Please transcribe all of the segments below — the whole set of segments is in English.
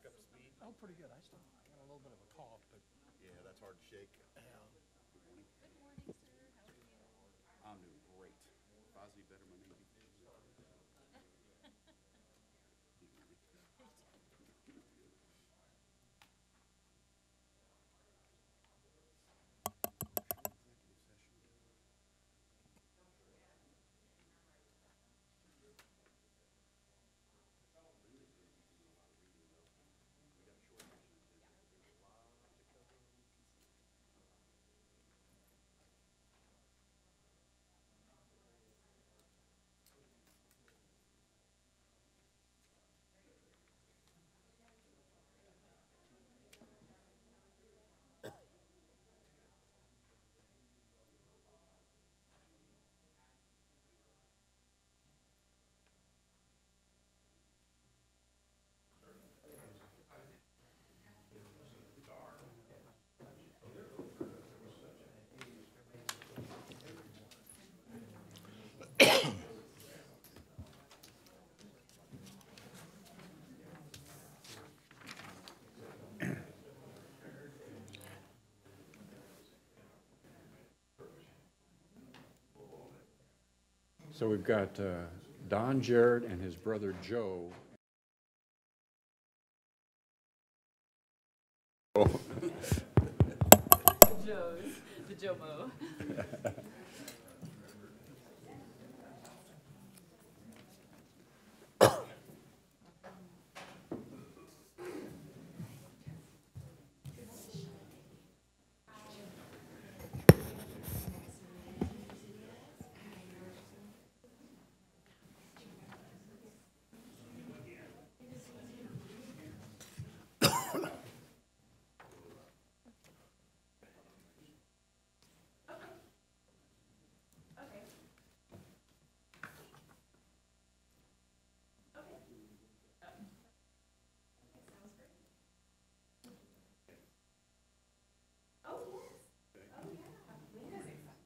up to speed? Oh, pretty good. I got a little bit of a cough, but Yeah, that's hard to shake. Good morning, sir. How are you? I'm doing great. Fozzie better my name be. You hear me? So we've got Don Jarrett and his brother Joe. The Jomo.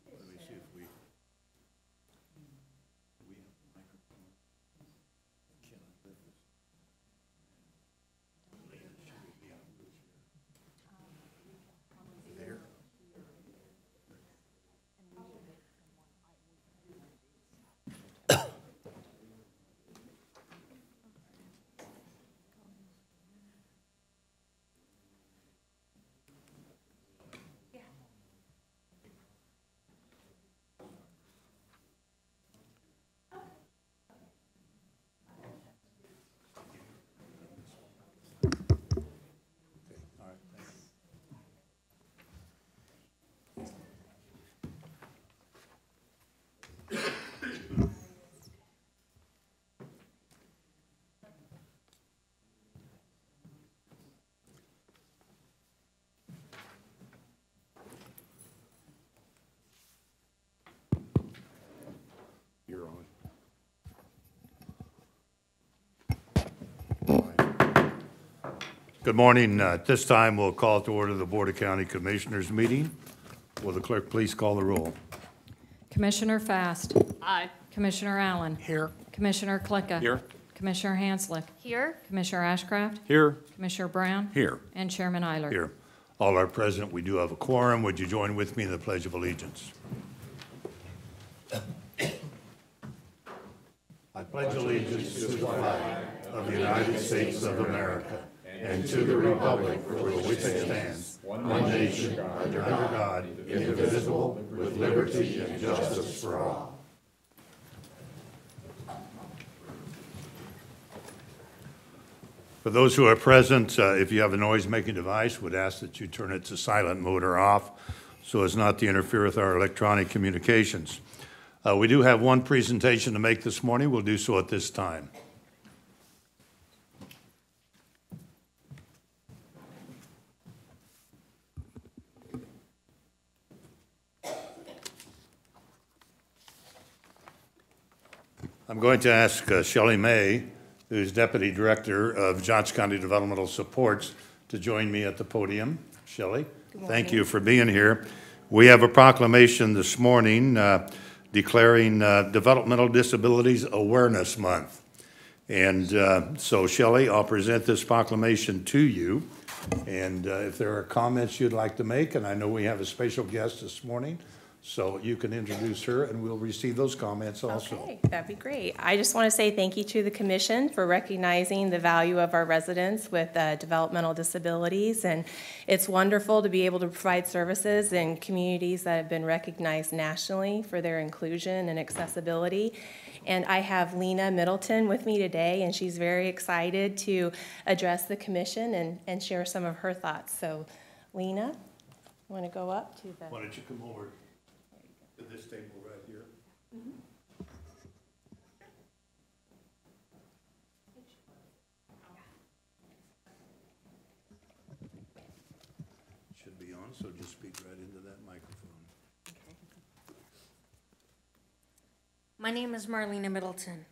Let me see if we have a microphone. There. All right, thank you. You're on. Good morning. At this time, we'll call to order the Board of County Commissioners meeting. Will the clerk please call the roll? Commissioner Fast. Aye. Commissioner Allen. here. Commissioner Klicka. Here. Commissioner Hanslick. Here. Commissioner Ashcraft. Here. Commissioner Brown. Here. And Chairman Eilert. Here. All are present. We do have a quorum. Would you join with me in the Pledge of Allegiance? I pledge allegiance to the flag of the United States of America and to the republic for which it stands, one nation, under God, indivisible, with liberty and justice for all. For those who are present, if you have a noise-making device, would ask that you turn it to silent mode or off so as not to interfere with our electronic communications. We do have one presentation to make this morning. We'll do so at this time. I'm going to ask Shelley May, who's Deputy Director of Johnson County Developmental Supports, to join me at the podium. Shelley, thank you for being here. We have a proclamation this morning declaring Developmental Disabilities Awareness Month. And so Shelley, I'll present this proclamation to you. And if there are comments you'd like to make, and I know we have a special guest this morning, so you can introduce her and we'll receive those comments also. Okay, that'd be great. I just want to say thank you to the commission for recognizing the value of our residents with developmental disabilities. And it's wonderful to be able to provide services in communities that have been recognized nationally for their inclusion and accessibility. And I have Lena Middleton with me today, and she's very excited to address the commission and share some of her thoughts. So Lena, want to go up to the... Why don't you come over to this table right here? Should be on, so just speak right into that microphone. My name is Marlena Middleton.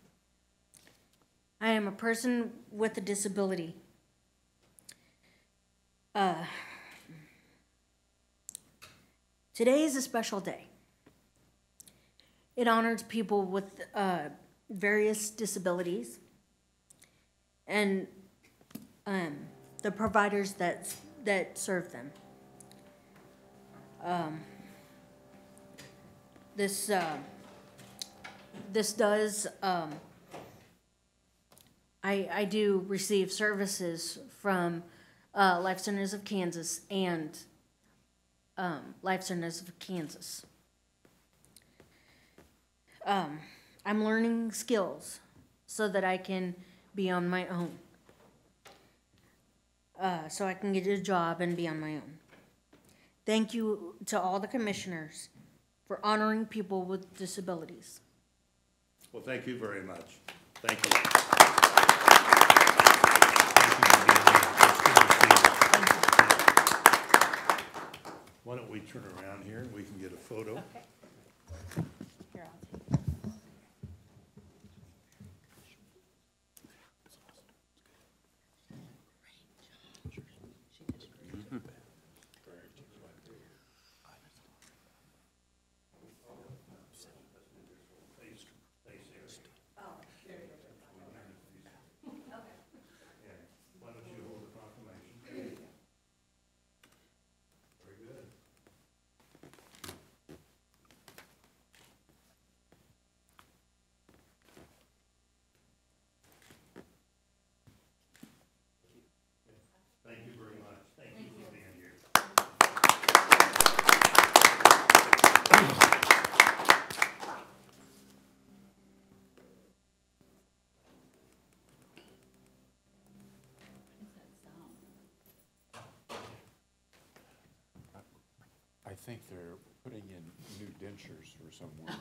I am a person with a disability. Today is a special day. It honors people with various disabilities and the providers that serve them. This does, I do receive services from Life Centers of Kansas and Life Centers of Kansas. I'm learning skills so that I can be on my own. So I can get a job and be on my own. Thank you to all the commissioners for honoring people with disabilities. Well, thank you very much. Thank you. Why don't we turn around here and we can get a photo? Okay. Here, I'll take it. Why don't you hold the proclamation? Very good. Thank you very much. Thank you for being here. I think they're putting in new dentures for someone.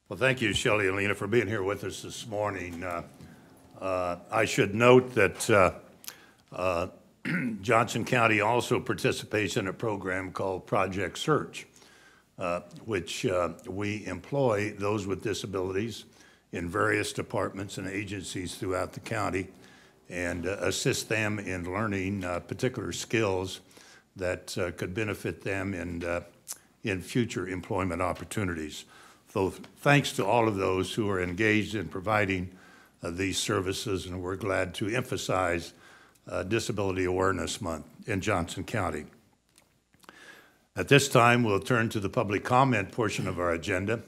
Well, thank you, Shelley and Lena, for being here with us this morning. I should note that Johnson County also participates in a program called Project Search, which we employ those with disabilities in various departments and agencies throughout the county and assist them in learning particular skills that could benefit them in future employment opportunities. So thanks to all of those who are engaged in providing these services, and we're glad to emphasize Disability Awareness Month in Johnson County. At this time, we'll turn to the public comment portion of our agenda.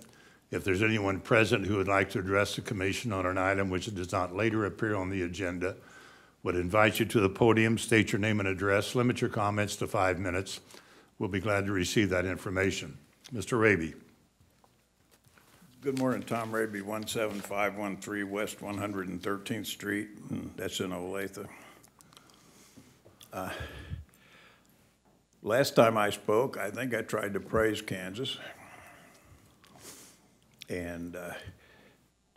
If there's anyone present who would like to address the commission on an item which does not later appear on the agenda, would invite you to the podium, state your name and address, limit your comments to 5 minutes. We'll be glad to receive that information. Mr. Raby. Good morning, Tom Raby, 17513 West 113th Street, and that's in Olathe. Last time I spoke, I think I tried to praise Kansas. And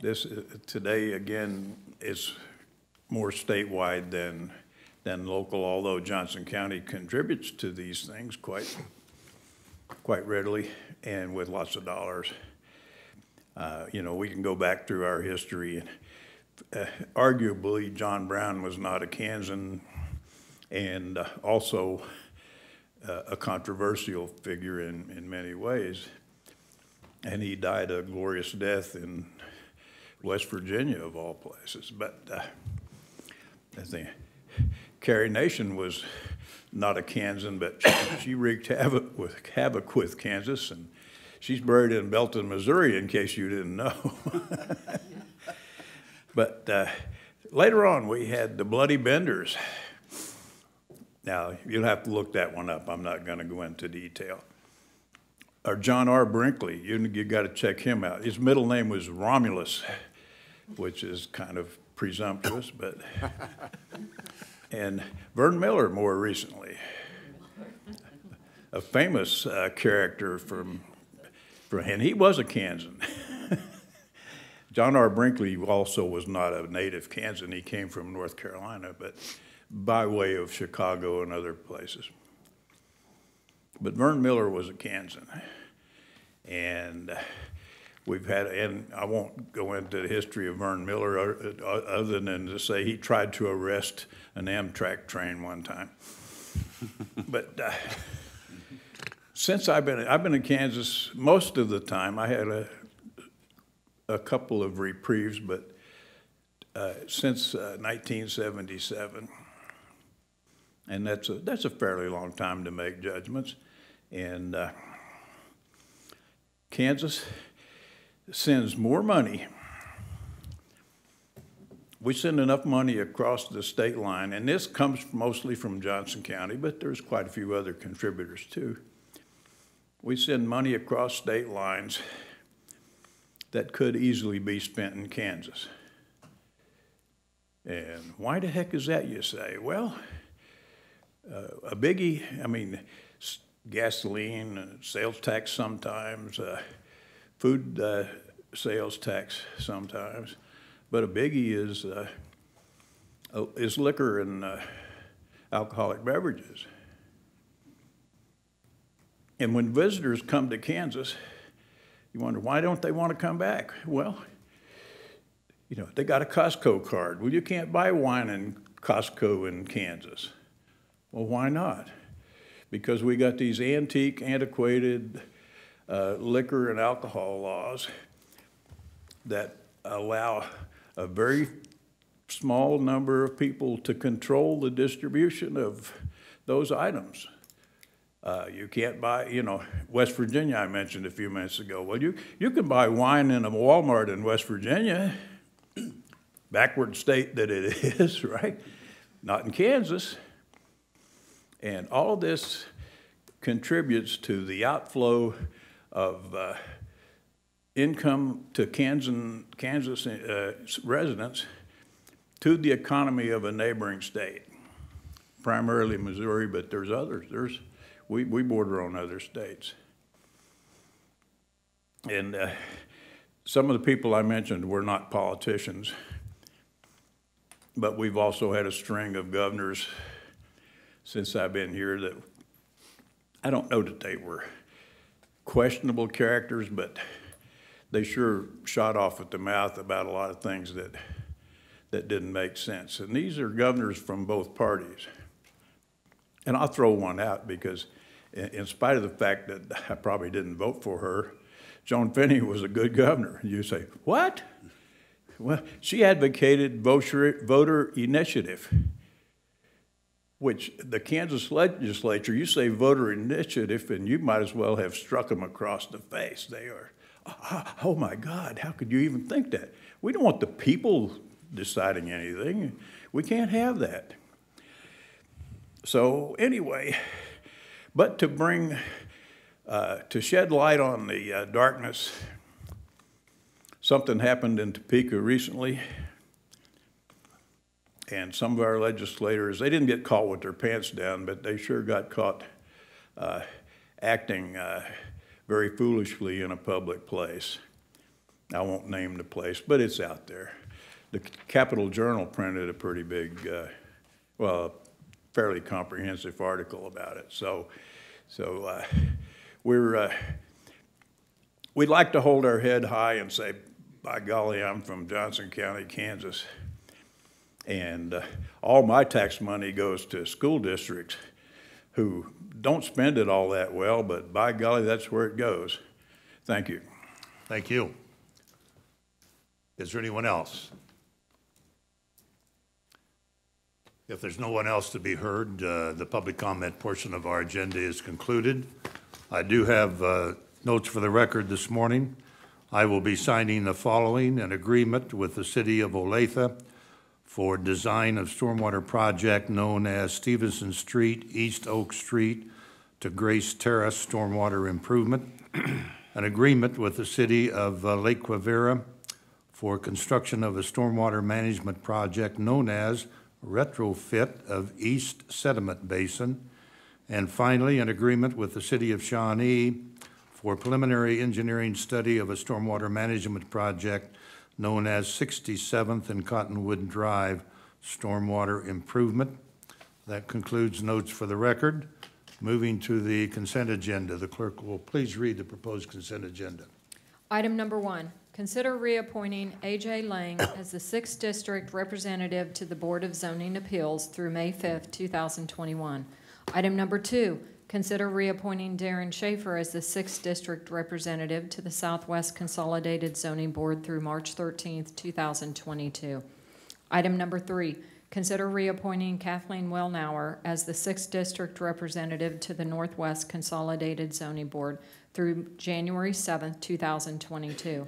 this today, again, is more statewide than local, although Johnson County contributes to these things quite readily and with lots of dollars. You know, we can go back through our history, and arguably John Brown was not a Kansan, and also a controversial figure in many ways. and he died a glorious death in West Virginia, of all places. But I think Carrie Nation was not a Kansan, but she wreaked havoc with Kansas, and she's buried in Belton, Missouri, in case you didn't know. But later on, we had the Bloody Benders. Now, you'll have to look that one up. I'm not going to go into detail. Or John R. Brinkley, you got to check him out. His middle name was Romulus, which is kind of presumptuous, but. And Vern Miller, more recently, a famous character and he was a Kansan. John R. Brinkley also was not a native Kansan. He came from North Carolina, but by way of Chicago and other places. But Vern Miller was a Kansan. And and I won't go into the history of Vern Miller other than to say he tried to arrest an Amtrak train one time. But since I've been in Kansas most of the time, I had a couple of reprieves, but since 1977, and that's a fairly long time to make judgments, and Kansas sends more money. We send enough money across the state line, and this comes mostly from Johnson County, but there's quite a few other contributors too. We send money across state lines that could easily be spent in Kansas. And why the heck is that, you say? Well, a biggie, gasoline, sales tax sometimes, food sales tax sometimes, but a biggie is liquor and alcoholic beverages. And when visitors come to Kansas, you wonder, why don't they want to come back? Well, they got a Costco card. Well, you can't buy wine in Costco in Kansas. Well, why not? Because we got these antiquated liquor and alcohol laws that allow a very small number of people to control the distribution of those items. You can't buy, West Virginia I mentioned a few minutes ago. Well, you can buy wine in a Walmart in West Virginia, backward state that it is, right? Not in Kansas. And all this contributes to the outflow of income to Kansas residents to the economy of a neighboring state, primarily Missouri, but there's others. We border on other states. And some of the people I mentioned were not politicians, but we've also had a string of governors since I've been here that I don't know that they were questionable characters, but they sure shot off at the mouth about a lot of things that didn't make sense. And these are governors from both parties. And I'll throw one out because in spite of the fact that I probably didn't vote for her, Joan Finney was a good governor. You say, what? Well, she advocated voter initiative, which the Kansas legislature, you say voter initiative, and you might as well have struck them across the face. They are, oh my God, how could you even think that? We don't want the people deciding anything. We can't have that. So anyway, but to shed light on the darkness, something happened in Topeka recently, and some of our legislators, they didn't get caught with their pants down, but they sure got caught acting very foolishly in a public place. I won't name the place, but it's out there. The Capital Journal printed a pretty big, fairly comprehensive article about it. So we'd like to hold our head high and say, by golly, I'm from Johnson County, Kansas, and all my tax money goes to school districts who don't spend it all that well, but by golly, that's where it goes. Thank you. Thank you. Is there anyone else? If there's no one else to be heard, the public comment portion of our agenda is concluded. I do have notes for the record this morning. I will be signing the following: an agreement with the City of Olathe for design of stormwater project known as Stevenson Street, East Oak Street to Grace Terrace Stormwater Improvement. An agreement with the City of Lake Quivira for construction of a stormwater management project known as retrofit of East Sediment Basin. And finally, an agreement with the City of Shawnee for preliminary engineering study of a stormwater management project known as 67th and Cottonwood Drive Stormwater Improvement. That concludes notes for the record. Moving to the consent agenda, the clerk will please read the proposed consent agenda. Item number 1, consider reappointing A.J. Lang as the 6th District Representative to the Board of Zoning Appeals through May 5th, 2021. Item number 2, consider reappointing Darren Schaefer as the 6th District Representative to the Southwest Consolidated Zoning Board through March 13th, 2022. Item number 3, consider reappointing Kathleen Wellnauer as the 6th District Representative to the Northwest Consolidated Zoning Board through January 7th, 2022.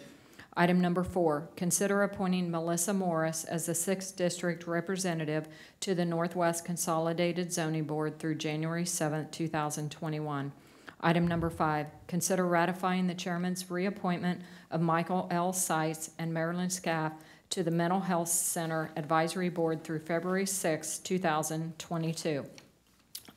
Item number 4, consider appointing Melissa Morris as the 6th District Representative to the Northwest Consolidated Zoning Board through January 7th, 2021. Item number 5, consider ratifying the Chairman's reappointment of Michael L. Seitz and Marilyn Scaff to the Mental Health Center Advisory Board through February 6, 2022.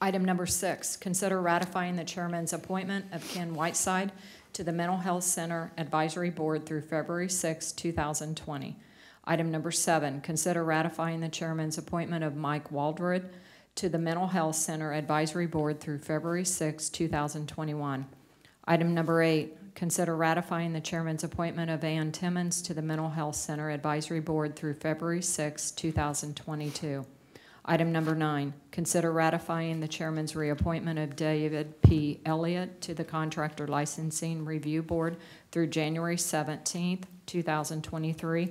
Item number 6, consider ratifying the Chairman's appointment of Ken Whiteside to the Mental Health Center Advisory Board through February 6, 2020. Item number 7, consider ratifying the Chairman's appointment of Mike Waldrod to the Mental Health Center Advisory Board through February 6, 2021. Item number 8, consider ratifying the Chairman's appointment of Ann Timmons to the Mental Health Center Advisory Board through February 6, 2022. Item number 9, consider ratifying the Chairman's reappointment of David P. Elliott to the Contractor Licensing Review Board through January 17, 2023.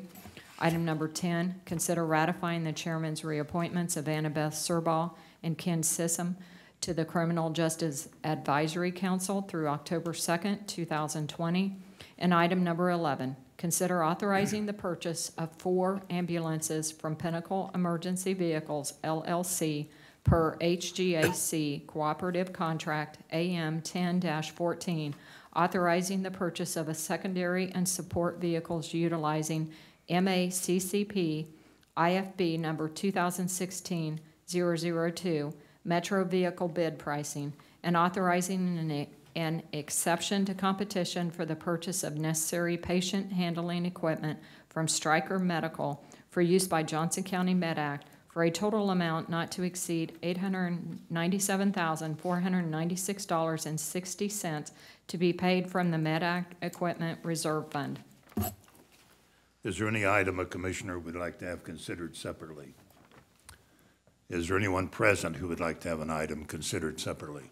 Item number 10, consider ratifying the Chairman's reappointments of Annabeth Serball and Ken Sissom to the Criminal Justice Advisory Council through October 2nd, 2020. And item number 11, consider authorizing the purchase of 4 ambulances from Pinnacle Emergency Vehicles, LLC, per HGAC Cooperative Contract AM 10-14, authorizing the purchase of a secondary and support vehicles utilizing MACCP IFB number 2016-002 Metro Vehicle bid pricing, and authorizing an exception to competition for the purchase of necessary patient handling equipment from Stryker Medical for use by Johnson County MedAct for a total amount not to exceed $897,496.60 to be paid from the MedAct Equipment Reserve Fund. Is there any item a commissioner would like to have considered separately? Is there anyone present who would like to have an item considered separately?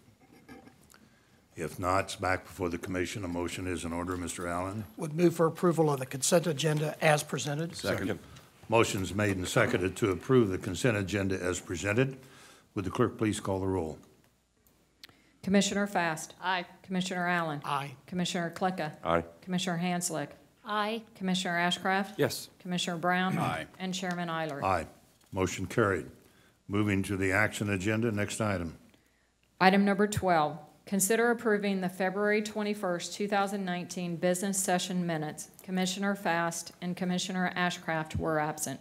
If not, it's back before the commission. A motion is in order. Mr. Allen? Would move for approval of the consent agenda as presented. Second. Motion's made and seconded to approve the consent agenda as presented. Would the clerk please call the roll? Commissioner Fast. Aye. Commissioner Allen. Aye. Commissioner Klicka. Aye. Commissioner Hanslick. Aye. Commissioner Ashcraft. Yes. Commissioner Brown. Aye. And Chairman Eilert. Aye. Motion carried. Moving to the action agenda, next item. Item number 12, consider approving the February 21st, 2019 business session minutes. Commissioner Fast and Commissioner Ashcraft were absent.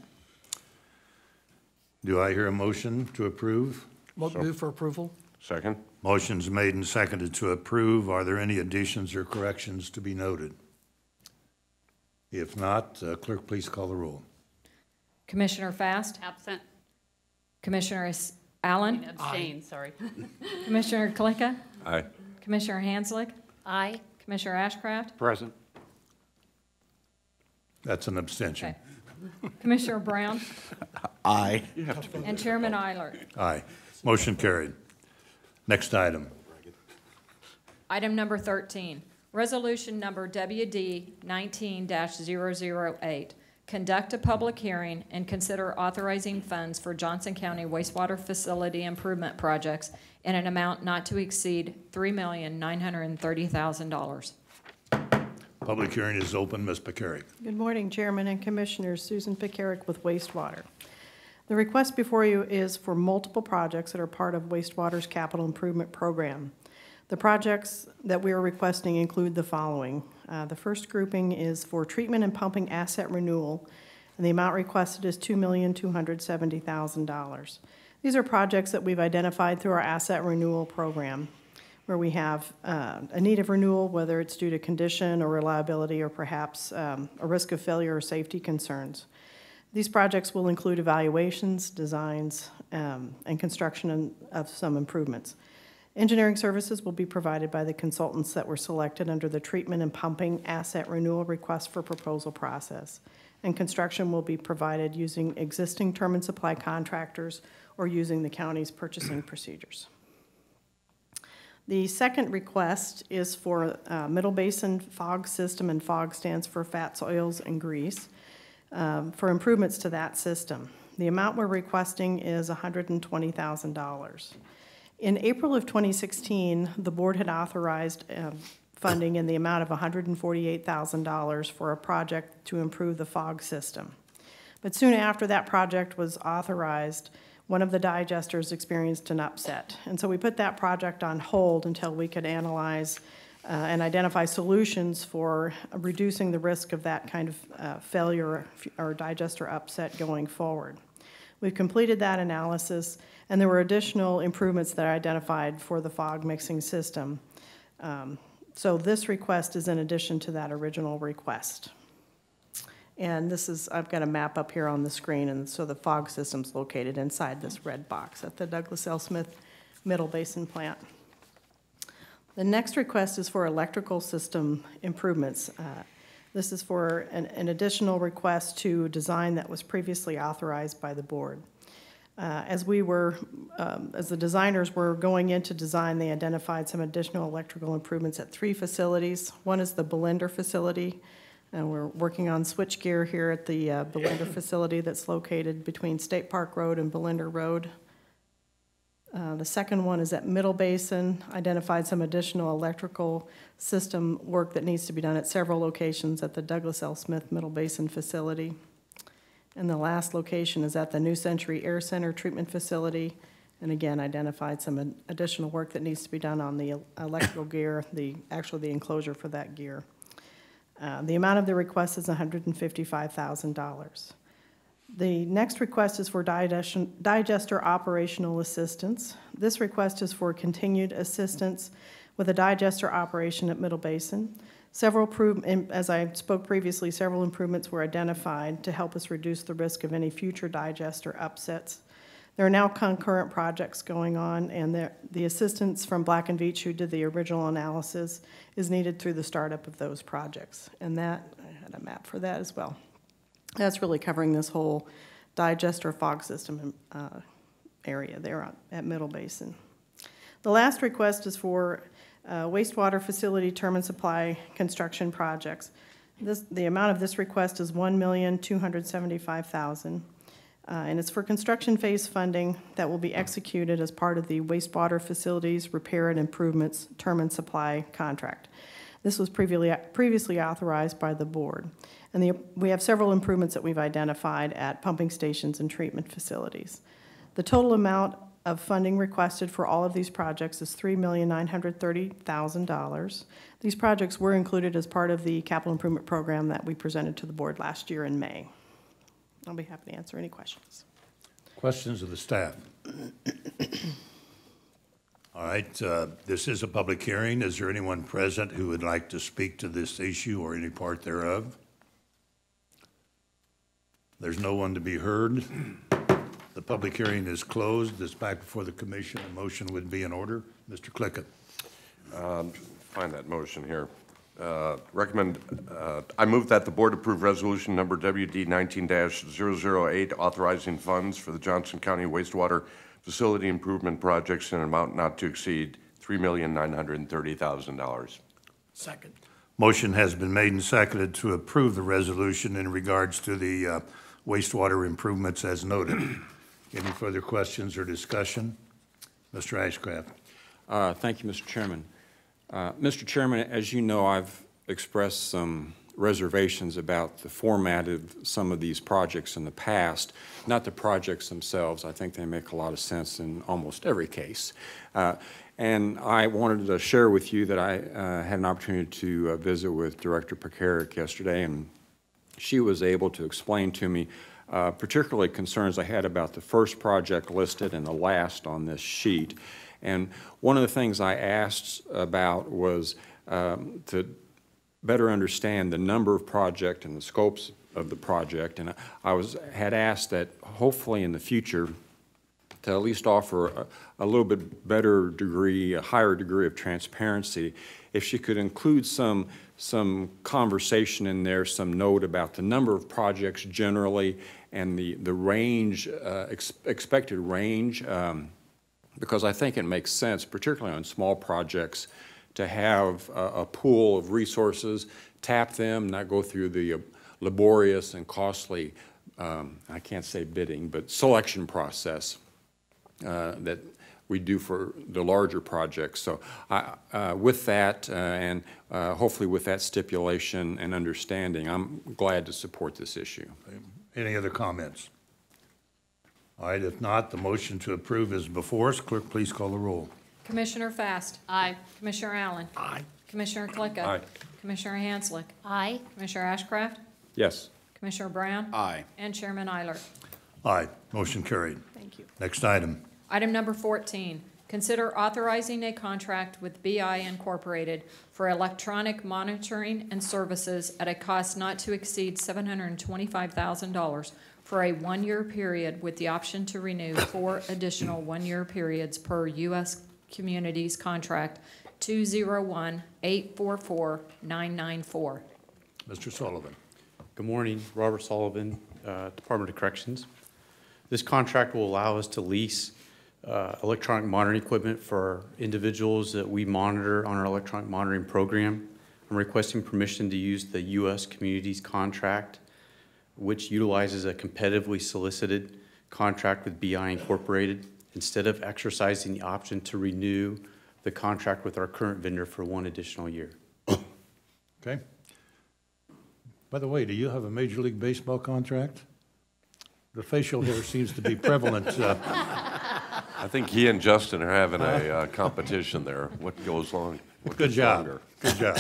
Do I hear a motion to approve? Move for approval. Second. Motion's made and seconded to approve. Are there any additions or corrections to be noted? If not, clerk, please call the roll. Commissioner Fast, Absent. Commissioner Allen, Abstain, sorry. Commissioner Klicka, Aye. Commissioner Hanslick, Aye. Commissioner Ashcraft, Present. That's an abstention. okay. Commissioner Brown, Aye. and Chairman Eilert. Aye. Motion carried. Next item. Item number 13, Resolution number WD 19-008, conduct a public hearing and consider authorizing funds for Johnson County wastewater facility improvement projects in an amount not to exceed $3,930,000. Public hearing is open. Ms. Pecaric. Good morning, Chairman and Commissioners. Susan Pecaric with Wastewater. The request before you is for multiple projects that are part of Wastewater's capital improvement program. The projects that we are requesting include the following. The first grouping is for treatment and pumping asset renewal, and the amount requested is $2,270,000. These are projects that we've identified through our asset renewal program, where we have a need of renewal, whether it's due to condition or reliability or perhaps a risk of failure or safety concerns. These projects will include evaluations, designs, and construction of some improvements. Engineering services will be provided by the consultants that were selected under the treatment and pumping asset renewal request for proposal process. And construction will be provided using existing term and supply contractors or using the county's purchasing procedures. The second request is for Middle Basin Fog System, and FOG stands for fats, oils, and grease, for improvements to that system. The amount we're requesting is $120,000. In April of 2016, the board had authorized funding in the amount of $148,000 for a project to improve the fog system. But soon after that project was authorized, one of the digesters experienced an upset. And so we put that project on hold until we could analyze and identify solutions for reducing the risk of that kind of failure or digester upset going forward. We've completed that analysis, and there were additional improvements that are identified for the fog mixing system. So this request is in addition to that original request. And this is, I've got a map up here on the screen, and so the fog system's located inside this red box at the Douglas L. Smith Middle Basin plant. The next request is for electrical system improvements. This is for an additional request to design that was previously authorized by the board. As the designers were going into design, they identified some additional electrical improvements at 3 facilities. One is the Belinder facility, and we're working on switchgear here at the Belinder facility that's located between State Park Road and Belinder Road. The second one is at Middle Basin, identified some additional electrical system work that needs to be done at several locations at the Douglas L. Smith Middle Basin facility. And the last location is at the New Century Air Center Treatment Facility, and again, identified some additional work that needs to be done on the electrical gear, actually the enclosure for that gear. The amount of the request is $155,000. The next request is for digester operational assistance. This request is for continued assistance with a digester operation at Middle Basin. As I spoke previously, several improvements were identified to help us reduce the risk of any future digester upsets. There are now concurrent projects going on, and the assistance from Black & Veatch, who did the original analysis, is needed through the startup of those projects. And that, I had a map for that as well. That's really covering this whole digester fog system area there at Middle Basin. The last request is for wastewater facility term and supply construction projects. The amount of this request is $1,275,000, and it's for construction phase funding that will be executed as part of the wastewater facilities repair and improvements term and supply contract. This was previously authorized by the board. And we have several improvements that we've identified at pumping stations and treatment facilities. The total amount of funding requested for all of these projects is $3,930,000. These projects were included as part of the capital improvement program that we presented to the board last year in May. I'll be happy to answer any questions. Questions of the staff? All right, this is a public hearing. Is there anyone present who would like to speak to this issue or any part thereof? There's no one to be heard. The public hearing is closed. It's back before the commission. A motion would be in order. Mr. Clickett. Find that motion here. I move that the board approve resolution number WD 19-008 authorizing funds for the Johnson County wastewater facility improvement projects in an amount not to exceed $3,930,000. Second. Motion has been made and seconded to approve the resolution in regards to the wastewater improvements as noted. Any further questions or discussion? Mr. Ashcraft. Thank you, Mr. Chairman. Mr. Chairman, as you know, I've expressed some reservations about the format of some of these projects in the past, not the projects themselves. I think they make a lot of sense in almost every case. And I wanted to share with you that I had an opportunity to visit with Director Pekarik yesterday, and she was able to explain to me particularly concerns I had about the first project listed and the last on this sheet. And one of the things I asked about was to better understand the number of projects and the scopes of the project. And I had asked that hopefully in the future to at least offer a little bit better degree, a higher degree of transparency, if she could include some conversation in there, some note about the number of projects generally and the range, expected range, because I think it makes sense, particularly on small projects, to have a pool of resources, tap them, not go through the laborious and costly, I can't say bidding, but selection process that we do for the larger projects. So with that and hopefully with that stipulation and understanding, I'm glad to support this issue. Any other comments? All right, if not, the motion to approve is before us. Clerk, please call the roll. Commissioner Fast. Aye. Commissioner Allen. Aye. Commissioner Klicka. Aye. Commissioner Hanslick. Aye. Commissioner Ashcraft. Yes. Commissioner Brown. Aye. And Chairman Eilert. Aye, motion carried. Thank you. Next item. Item number 14, consider authorizing a contract with BI Incorporated for electronic monitoring and services at a cost not to exceed $725,000 for a one-year period with the option to renew 4 additional one-year periods per U.S. Communities Contract 201-844-994. Mr. Sullivan. Good morning, Robert Sullivan, Department of Corrections. This contract will allow us to lease electronic monitoring equipment for individuals that we monitor on our electronic monitoring program. I'm requesting permission to use the U.S. Communities Contract, which utilizes a competitively solicited contract with BI Incorporated, instead of exercising the option to renew the contract with our current vendor for 1 additional year. Okay. By the way, do you have a Major League Baseball contract? The facial hair seems to be prevalent. I think he and Justin are having a competition there. What goes long? What Good goes job. longer? Good job.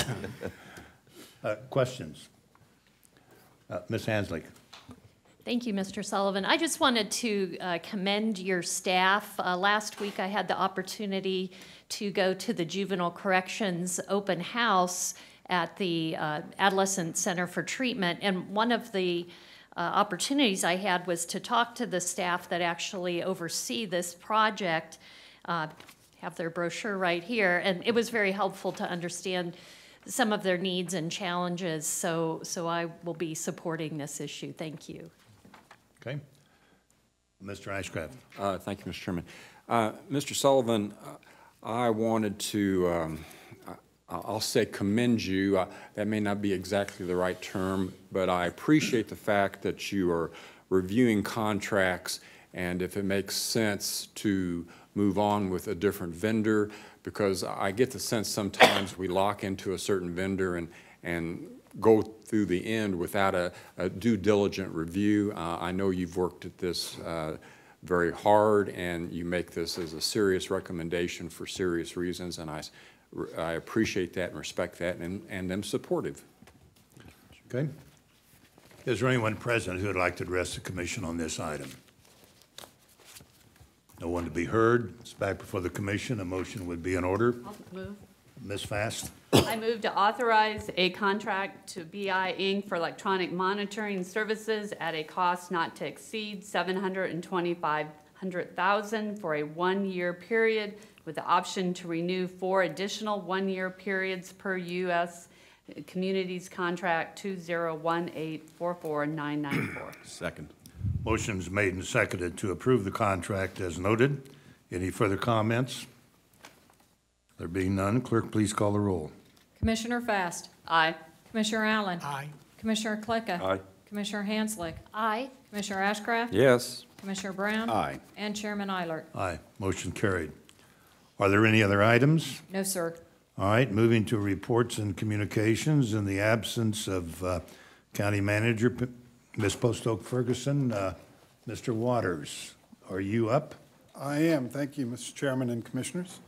Questions? Ms. Hanslick. Thank you, Mr. Sullivan. I just wanted to commend your staff. Last week, I had the opportunity to go to the Juvenile Corrections open house at the Adolescent Center for Treatment, and one of the opportunities I had was to talk to the staff that actually oversee this project, have their brochure right here, and it was very helpful to understand some of their needs and challenges, so I will be supporting this issue. Thank you. Okay. Mr. Ashcraft. Thank you, Mr. Chairman. Mr. Sullivan, I wanted to, I'll say commend you. That may not be exactly the right term, but I appreciate the fact that you are reviewing contracts and if it makes sense to move on with a different vendor, because I get the sense sometimes we lock into a certain vendor and go through the end without a due diligent review. I know you've worked at this very hard and you make this as a serious recommendation for serious reasons, and I appreciate that and respect that and am supportive. Okay. Is there anyone present who would like to address the commission on this item? No one to be heard. It's back before the commission. A motion would be in order. I'll move. Ms. Fast. I move to authorize a contract to BI Inc. for electronic monitoring services at a cost not to exceed $725,000 for a one-year period with the option to renew 4 additional one-year periods per U.S. Communities Contract 201-844-994. Second. Motion's made and seconded to approve the contract as noted. Any further comments? There being none, clerk, please call the roll. Commissioner Fast. Aye. Commissioner Allen. Aye. Commissioner Klicka. Aye. Commissioner Hanslick. Aye. Commissioner Ashcraft. Yes. Commissioner Brown. Aye. And Chairman Eilert. Aye. Motion carried. Are there any other items? No, sir. All right, moving to reports and communications in the absence of County Manager, Ms. Postoke Ferguson. Mr. Waters, are you up? I am. Thank you, Mr. Chairman and Commissioners.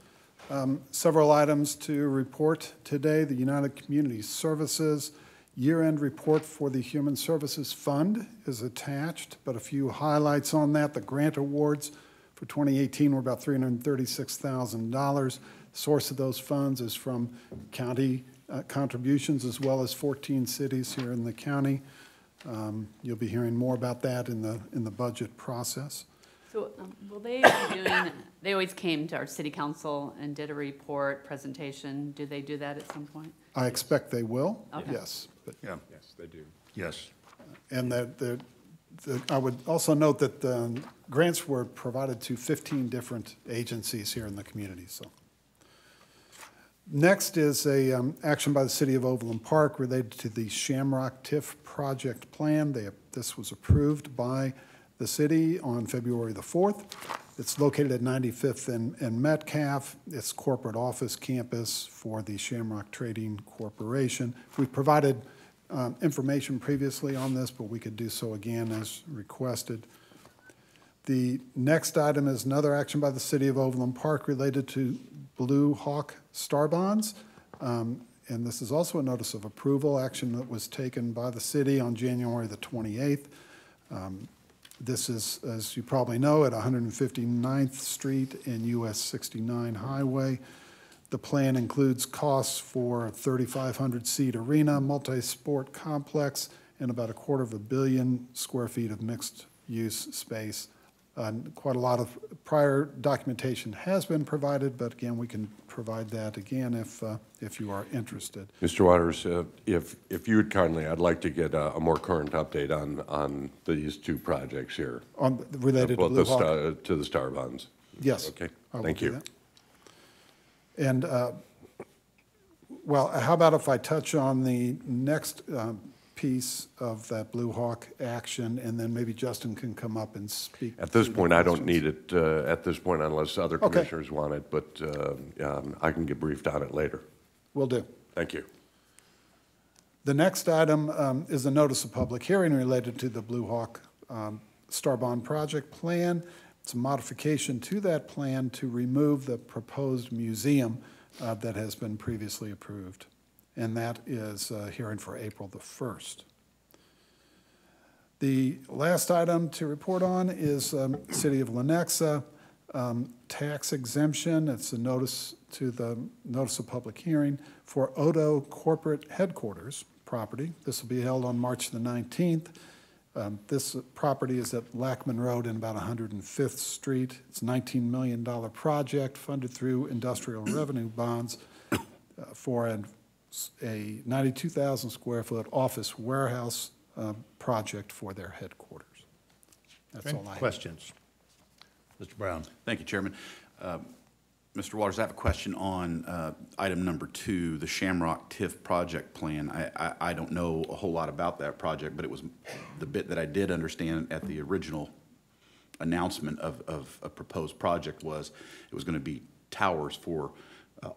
Several items to report today. The United Community Services year-end report for the Human Services Fund is attached, but a few highlights on that. The grant awards for 2018 were about $336,000. Source of those funds is from county contributions as well as 14 cities here in the county. You'll be hearing more about that in the budget process. So will they be doing, they always came to our city council and did a report presentation. Do they do that at some point? I expect they will, Okay. yes. But, Yeah. Yes, they do. Yes. and I would also note that the grants were provided to 15 different agencies here in the community. So, next is a action by the City of Overland Park related to the Shamrock TIF project plan. This was approved by the city on February the 4th. It's located at 95th and Metcalf. It's corporate office campus for the Shamrock Trading Corporation. We've provided information previously on this, but we could do so again as requested. The next item is another action by the City of Overland Park related to Blue Hawk Star Bonds. And this is also a notice of approval, action that was taken by the city on January the 28th. This is, as you probably know, at 159th Street and US 69 Highway. The plan includes costs for a 3,500-seat arena, multi-sport complex, and about 250 million square feet of mixed-use space. Quite a lot of prior documentation has been provided, but again, we can provide that again if you are interested. Mr. Waters, if you would kindly, I'd like to get a more current update on these two projects here. Related to Blue Hawk? To the Star Bonds. Yes. Okay, I will thank do you. that. And, well, how about if I touch on the next piece of that Blue Hawk action, and then maybe Justin can come up and speak. At this to the point, I don't questions. need it at this point unless other Okay. commissioners want it, but I can get briefed on it later. Will do. Thank you. The next item is a notice of public hearing related to the Blue Hawk Star Bond project plan. It's a modification to that plan to remove the proposed museum that has been previously approved. And that is a hearing for April the 1st. The last item to report on is City of Lenexa tax exemption. It's a notice to the notice of public hearing for Odo corporate headquarters property. This will be held on March the 19th. This property is at Lackman Road and about 105th Street. It's a $19 million project funded through industrial revenue bonds for a 92,000 square foot office warehouse project for their headquarters. That's all I have. Questions? Mr. Brown. Thank you, Chairman. Mr. Waters, I have a question on item number 2, the Shamrock TIF project plan. I don't know a whole lot about that project, but it was the bit that I did understand at the original announcement of a proposed project was it was going to be towers for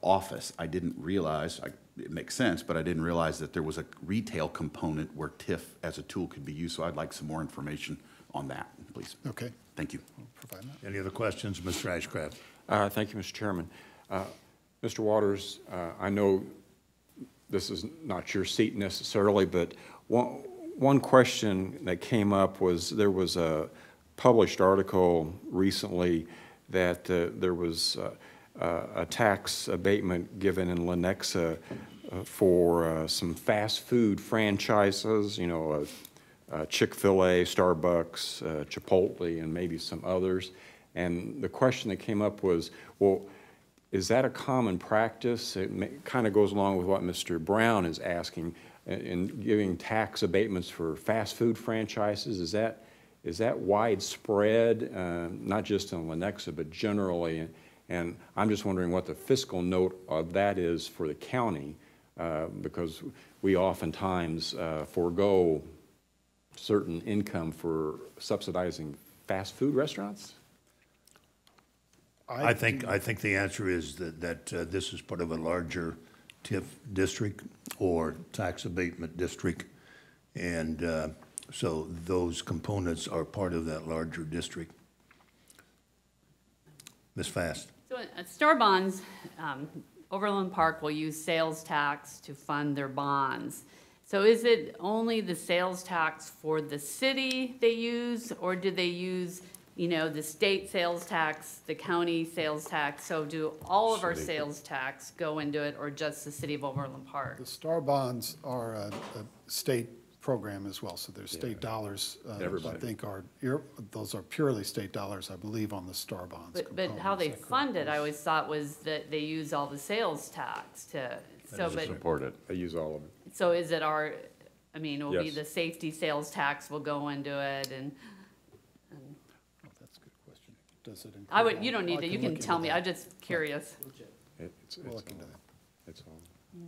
office. I didn't realize, it makes sense, but I didn't realize that there was a retail component where TIF as a tool could be used, so I'd like some more information on that, please. Okay. Thank you. I'll provide that. Any other questions? Mr. Ashcraft. Thank you, Mr. Chairman. Mr. Waters, I know this is not your seat necessarily, but one question that came up was there was a published article recently that there was a tax abatement given in Lenexa for some fast food franchises, you know, Chick-fil-A, Starbucks, Chipotle, and maybe some others. And the question that came up was, well, is that a common practice? It kind of goes along with what Mr. Brown is asking in giving tax abatements for fast food franchises. Is that widespread, not just in Lenexa, but generally? And I'm just wondering what the fiscal note of that is for the county because we oftentimes forego certain income for subsidizing fast food restaurants? I think the answer is that this is part of a larger TIF district or tax abatement district. And so those components are part of that larger district. Ms. Fast. So store bonds, Overland Park will use sales tax to fund their bonds. So is it only the sales tax for the city they use, or do they use, you know, the state sales tax, the county sales tax? So do all of our sales tax go into it, or just the city of Overland Park? The STAR bonds are a state program as well, so there's state dollars. I think those are purely state dollars, I believe, on the STAR bonds. But how they fund it, I always thought was that they use all the sales tax to, Support it. I use all of it. So is it our, I mean, it will be Yes. the safety sales tax will go into it, and That's a good question. Does it I include would, you all- don't need to, you can tell me, I'm just curious. We'll look into that. It's all.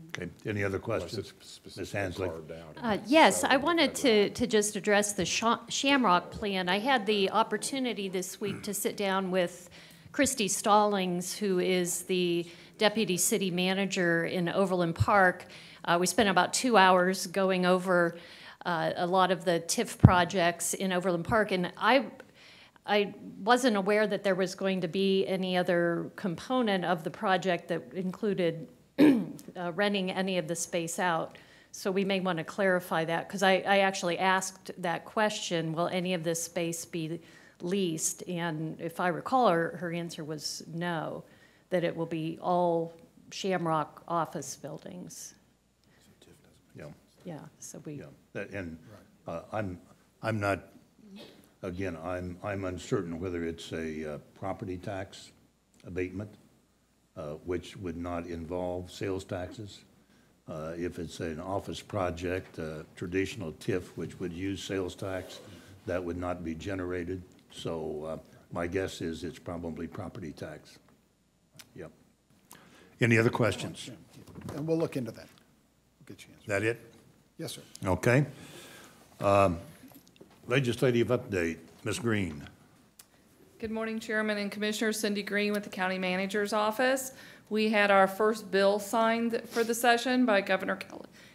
Okay, any other questions? Unless it's Ms. specifically Hansley? carved out. Yes, I wanted to just address the Shamrock plan. I had the opportunity this week to sit down with Christy Stallings, who is the deputy city manager in Overland Park. We spent about 2 hours going over a lot of the TIF projects in Overland Park, and I wasn't aware that there was going to be any other component of the project that included renting any of the space out. So we may want to clarify that, because I actually asked that question, will any of this space be leased? And if I recall, her answer was no, that it will be all Shamrock office buildings. Yeah. Yeah, so we. Yeah, and I'm not, again, I'm uncertain whether it's a property tax abatement, which would not involve sales taxes. If it's an office project, traditional TIF, which would use sales tax, that would not be generated. So my guess is it's probably property tax. Yep. Any other questions? And we'll look into that. We'll get you answers. That it? Yes, sir. Okay. Legislative update, Ms. Green. Good morning, Chairman and Commissioners. Cindy Green with the County Manager's Office. We had our first bill signed for the session by Governor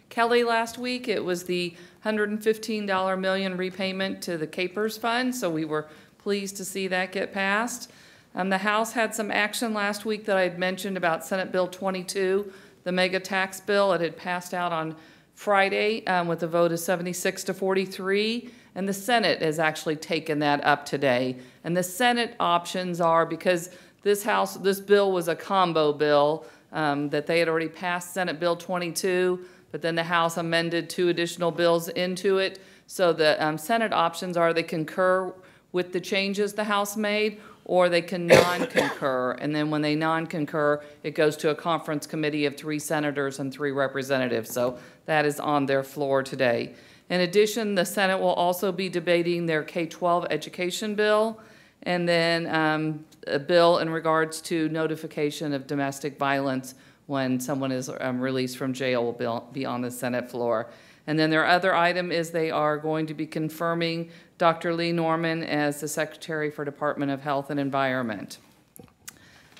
Kelly last week. It was the $115 million repayment to the Capers Fund, so we were pleased to see that get passed. The House had some action last week that I had mentioned about Senate Bill 22, the mega tax bill. It had passed out on Friday with a vote of 76 to 43, and the Senate has actually taken that up today. And the Senate options are, because this bill was a combo bill, that they had already passed Senate Bill 22, but then the House amended 2 additional bills into it. So the Senate options are they concur with the changes the House made, or they can non-concur. And then when they non-concur, it goes to a conference committee of 3 senators and 3 representatives. So that is on their floor today. In addition, the Senate will also be debating their K-12 education bill, and then a bill in regards to notification of domestic violence when someone is released from jail will be on the Senate floor. And then their other item is they are going to be confirming Dr. Lee Norman as the Secretary for Department of Health and Environment.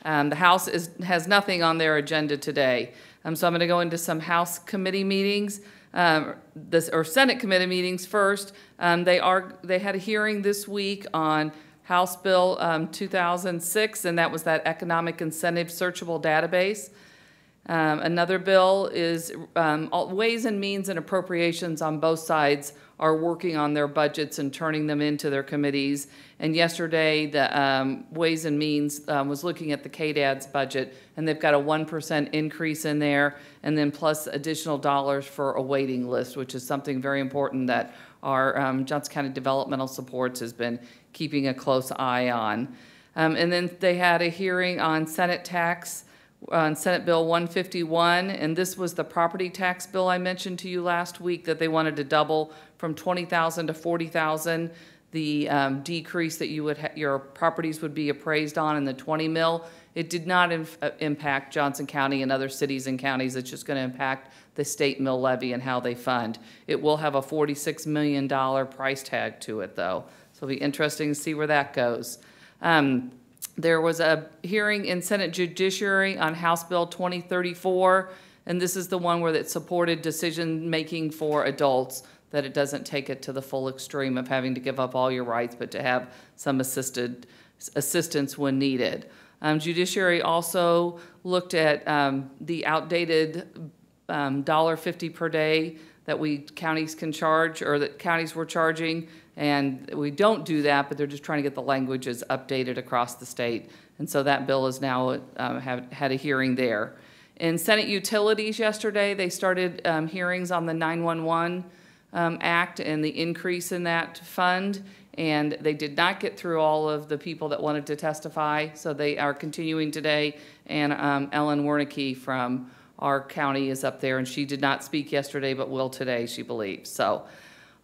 The House has nothing on their agenda today. So I'm going to go into some House committee meetings, or Senate committee meetings first. They had a hearing this week on House Bill 2006, and that was that economic incentive searchable database. Another bill is Ways and Means and Appropriations on both sides are working on their budgets and turning them into their committees. And yesterday, the Ways and Means was looking at the KDAD's budget, and they've got a 1% increase in there, and then plus additional dollars for a waiting list, which is something very important that our Johnson County Developmental Supports has been keeping a close eye on. And then they had a hearing on Senate tax, on Senate Bill 151, and this was the property tax bill I mentioned to you last week that they wanted to double from $20,000 to $40,000. The decrease that your properties would be appraised on in the 20 mil, It did not impact Johnson County and other cities and counties. It's just going to impact the state mill levy and how they fund. It will have a $46 million price tag to it, though. So it'll be interesting to see where that goes. There was a hearing in Senate Judiciary on House Bill 2034, and this is the one where it supported decision-making for adults, that it doesn't take it to the full extreme of having to give up all your rights, but to have some assistance when needed. Judiciary also looked at the outdated $1.50 per day that counties can charge, or that counties were charging, and we don't do that, but they're just trying to get the languages updated across the state. And so that bill is now had a hearing there. In Senate Utilities yesterday, they started hearings on the 911 Act and the increase in that fund, and they did not get through all of the people that wanted to testify, so they are continuing today. And Ellen Wernicke from our county is up there, and she did not speak yesterday but will today, she believes. So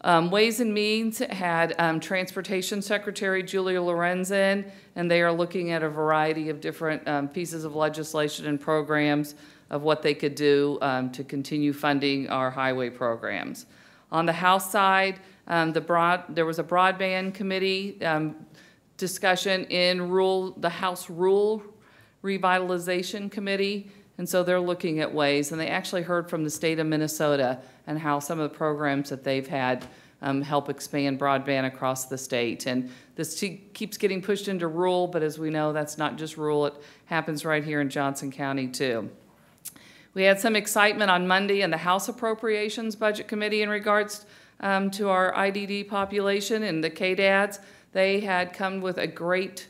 Ways and Means had Transportation Secretary Julia Lorenzen, and they are looking at a variety of different pieces of legislation and programs of what they could do to continue funding our highway programs. On the House side, there was a broadband committee discussion in the House Rural Revitalization Committee, and so they're looking at ways, and they actually heard from the state of Minnesota and how some of the programs that they've had help expand broadband across the state. And this keeps getting pushed into rural, but as we know, that's not just rural, it happens right here in Johnson County too. We had some excitement on Monday in the House Appropriations Budget Committee in regards to our IDD population and the KDADs. They had come with a great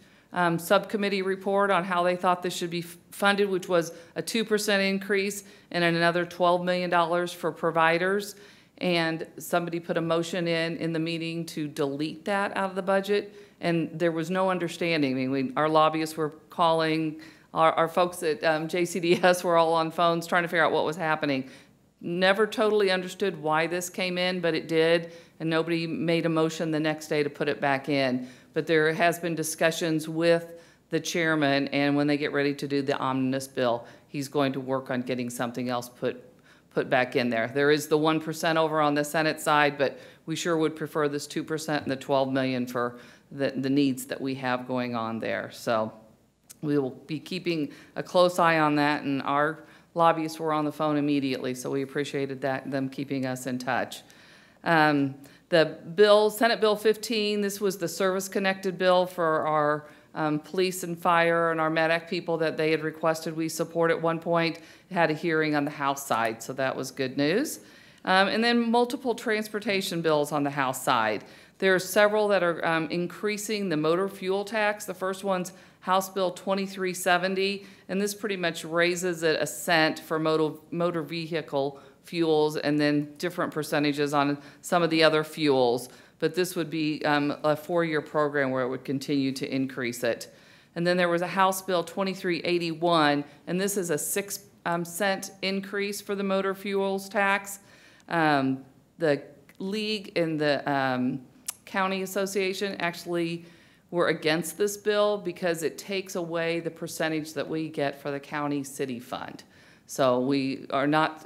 subcommittee report on how they thought this should be funded, which was a 2% increase and another $12 million for providers. And somebody put a motion in the meeting to delete that out of the budget, and there was no understanding. I mean, our lobbyists were calling, our folks at JCDS were all on phones trying to figure out what was happening. Never totally understood why this came in, but it did, and nobody made a motion the next day to put it back in. But there has been discussions with the chairman, and when they get ready to do the omnibus bill, he's going to work on getting something else put back in there. There is the 1% over on the Senate side, but we sure would prefer this 2% and the $12 million for the needs that we have going on there. So we will be keeping a close eye on that, and our lobbyists were on the phone immediately, so we appreciated them keeping us in touch. The bill, Senate Bill 15, this was the service-connected bill for our police and fire and our MEDEC people that they had requested we support at one point. It had a hearing on the House side, so that was good news. And then multiple transportation bills on the House side. There are several that are increasing the motor fuel tax. The first one's House Bill 2370, and this pretty much raises it a cent for motor vehicle fuels and then different percentages on some of the other fuels. But this would be a 4-year program where it would continue to increase it. And then there was a House Bill 2381, and this is a 6-cent increase for the motor fuels tax. The league and the county association actually were against this bill because it takes away the percentage that we get for the county city fund. So we are not,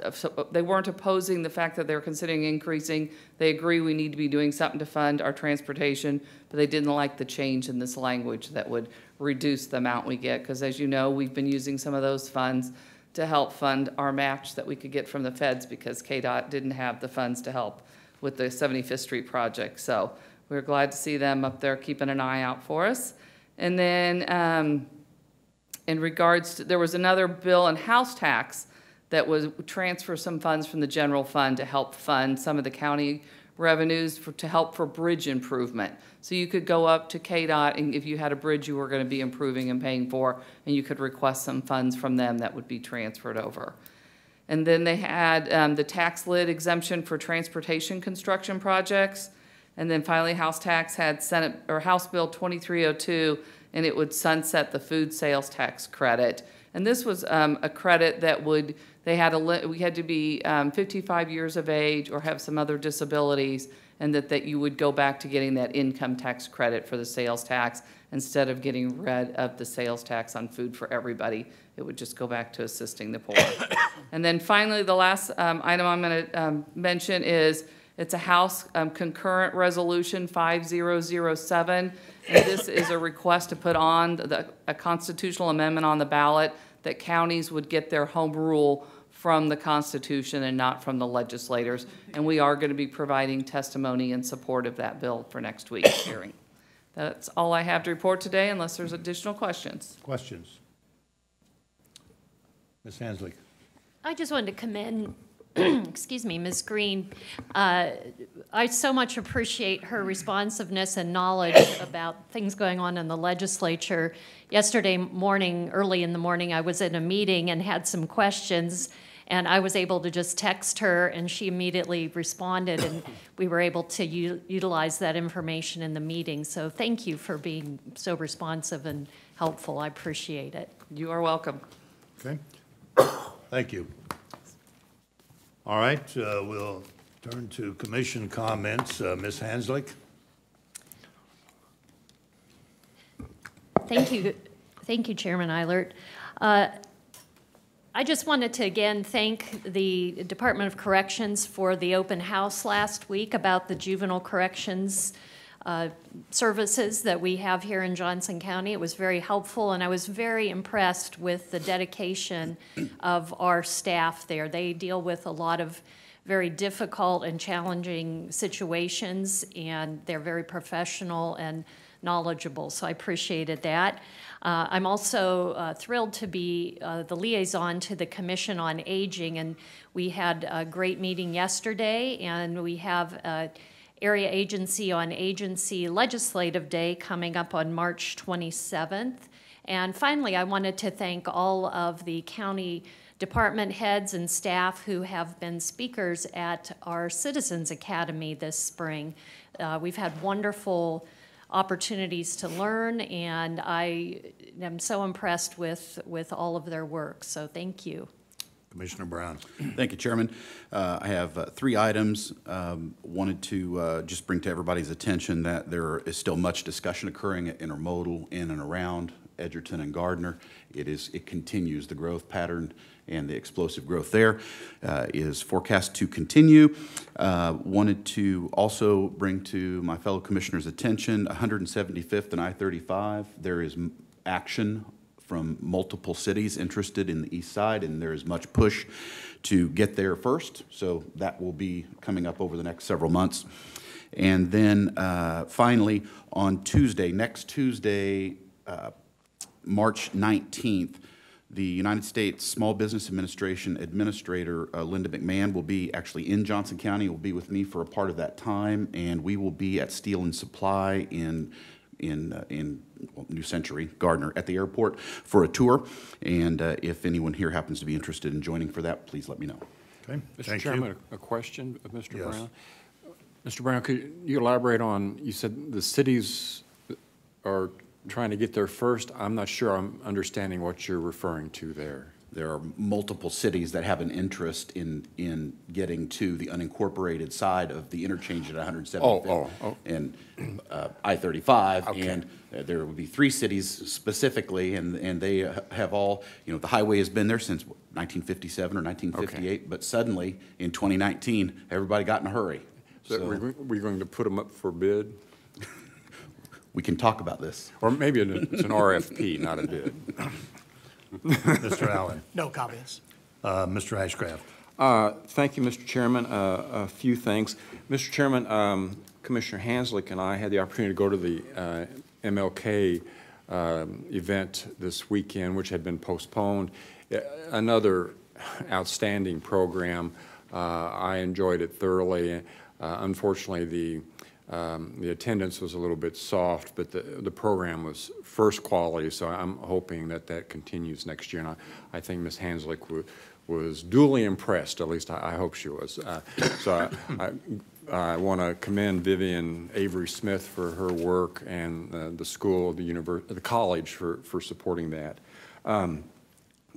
they weren't opposing the fact that they're considering increasing. They agree we need to be doing something to fund our transportation, but they didn't like the change in this language that would reduce the amount we get. Because as you know, we've been using some of those funds to help fund our match that we could get from the feds because KDOT didn't have the funds to help with the 75th Street project. So we're glad to see them up there keeping an eye out for us. And then in regards to, there was another bill in House tax that would transfer some funds from the general fund to help fund some of the county revenues to help for bridge improvement. So you could go up to KDOT, and if you had a bridge you were going to be improving and paying for, and you could request some funds from them that would be transferred over. And then they had the tax lid exemption for transportation construction projects. And then finally, House tax had House Bill 2302, and it would sunset the food sales tax credit. And this was a credit that we had to be 55 years of age or have some other disabilities, and that you would go back to getting that income tax credit for the sales tax instead of getting rid of the sales tax on food for everybody. It would just go back to assisting the poor. And then finally, the last item I'm going to mention is it's a House concurrent resolution 5007. And this is a request to put on a constitutional amendment on the ballot that counties would get their home rule from the Constitution and not from the legislators. And we are going to be providing testimony in support of that bill for next week's hearing. That's all I have to report today, unless there's additional questions. Questions? Ms. Hanslick. I just wanted to commend, excuse me, Ms. Green. I so much appreciate her responsiveness and knowledge about things going on in the legislature. Yesterday morning, early in the morning, I was in a meeting and had some questions, and I was able to just text her, and she immediately responded, and we were able to utilize that information in the meeting. So thank you for being so responsive and helpful. I appreciate it. You are welcome. Okay. Thank you. All right, we'll turn to commission comments. Ms. Hanslick. Thank you, Chairman Eilert. I just wanted to again thank the Department of Corrections for the open house last week about the juvenile corrections services that we have here in Johnson County. It was very helpful, and I was very impressed with the dedication of our staff there. They deal with a lot of very difficult and challenging situations, and they're very professional and knowledgeable, so I appreciated that. I'm also thrilled to be the liaison to the Commission on Aging, and we had a great meeting yesterday, and we have Area Agency on Agency Legislative Day coming up on March 27th. And finally, I wanted to thank all of the county department heads and staff who have been speakers at our Citizens Academy this spring. We've had wonderful opportunities to learn, and I am so impressed with all of their work. So thank you. Commissioner Brown. Thank you, Chairman. I have 3 items. Wanted to just bring to everybody's attention that there is still much discussion occurring at Intermodal in and around Edgerton and Gardner. It continues. The growth pattern and the explosive growth there is forecast to continue. Wanted to also bring to my fellow commissioners' attention 175th and I-35. There is action from multiple cities interested in the east side, and there is much push to get there first. So that will be coming up over the next several months. And then finally, on Tuesday, next Tuesday, March 19th, the United States Small Business Administration Administrator Linda McMahon will be actually in Johnson County, will be with me for a part of that time, and we will be at Steel and Supply in New Century, Gardner, at the airport for a tour. And if anyone here happens to be interested in joining for that, please let me know. Okay, Mr. Chairman, a question of Mr. Yes. Brown. Mr. Brown, could you elaborate on, you said the cities are trying to get there first. I'm not sure I'm understanding what you're referring to there. There are multiple cities that have an interest in getting to the unincorporated side of the interchange at 175th and I-35. Okay. And there will be 3 cities specifically, and they have all, the highway has been there since 1957 or 1958, okay. But suddenly in 2019, everybody got in a hurry. So we're going to put them up for bid? We can talk about this. Or maybe it's an RFP, not a bid. Mr. Allen. No comments. Mr. Ashcraft. Thank you, Mr. Chairman. A few things. Mr. Chairman, Commissioner Hanslick and I had the opportunity to go to the MLK event this weekend, which had been postponed. Another outstanding program. I enjoyed it thoroughly. Unfortunately, the attendance was a little bit soft, but the program was first quality, so I'm hoping that continues next year. And I think Ms. Hanslick was duly impressed, at least I hope she was. So I want to commend Vivian Avery Smith for her work and the school, the college for supporting that.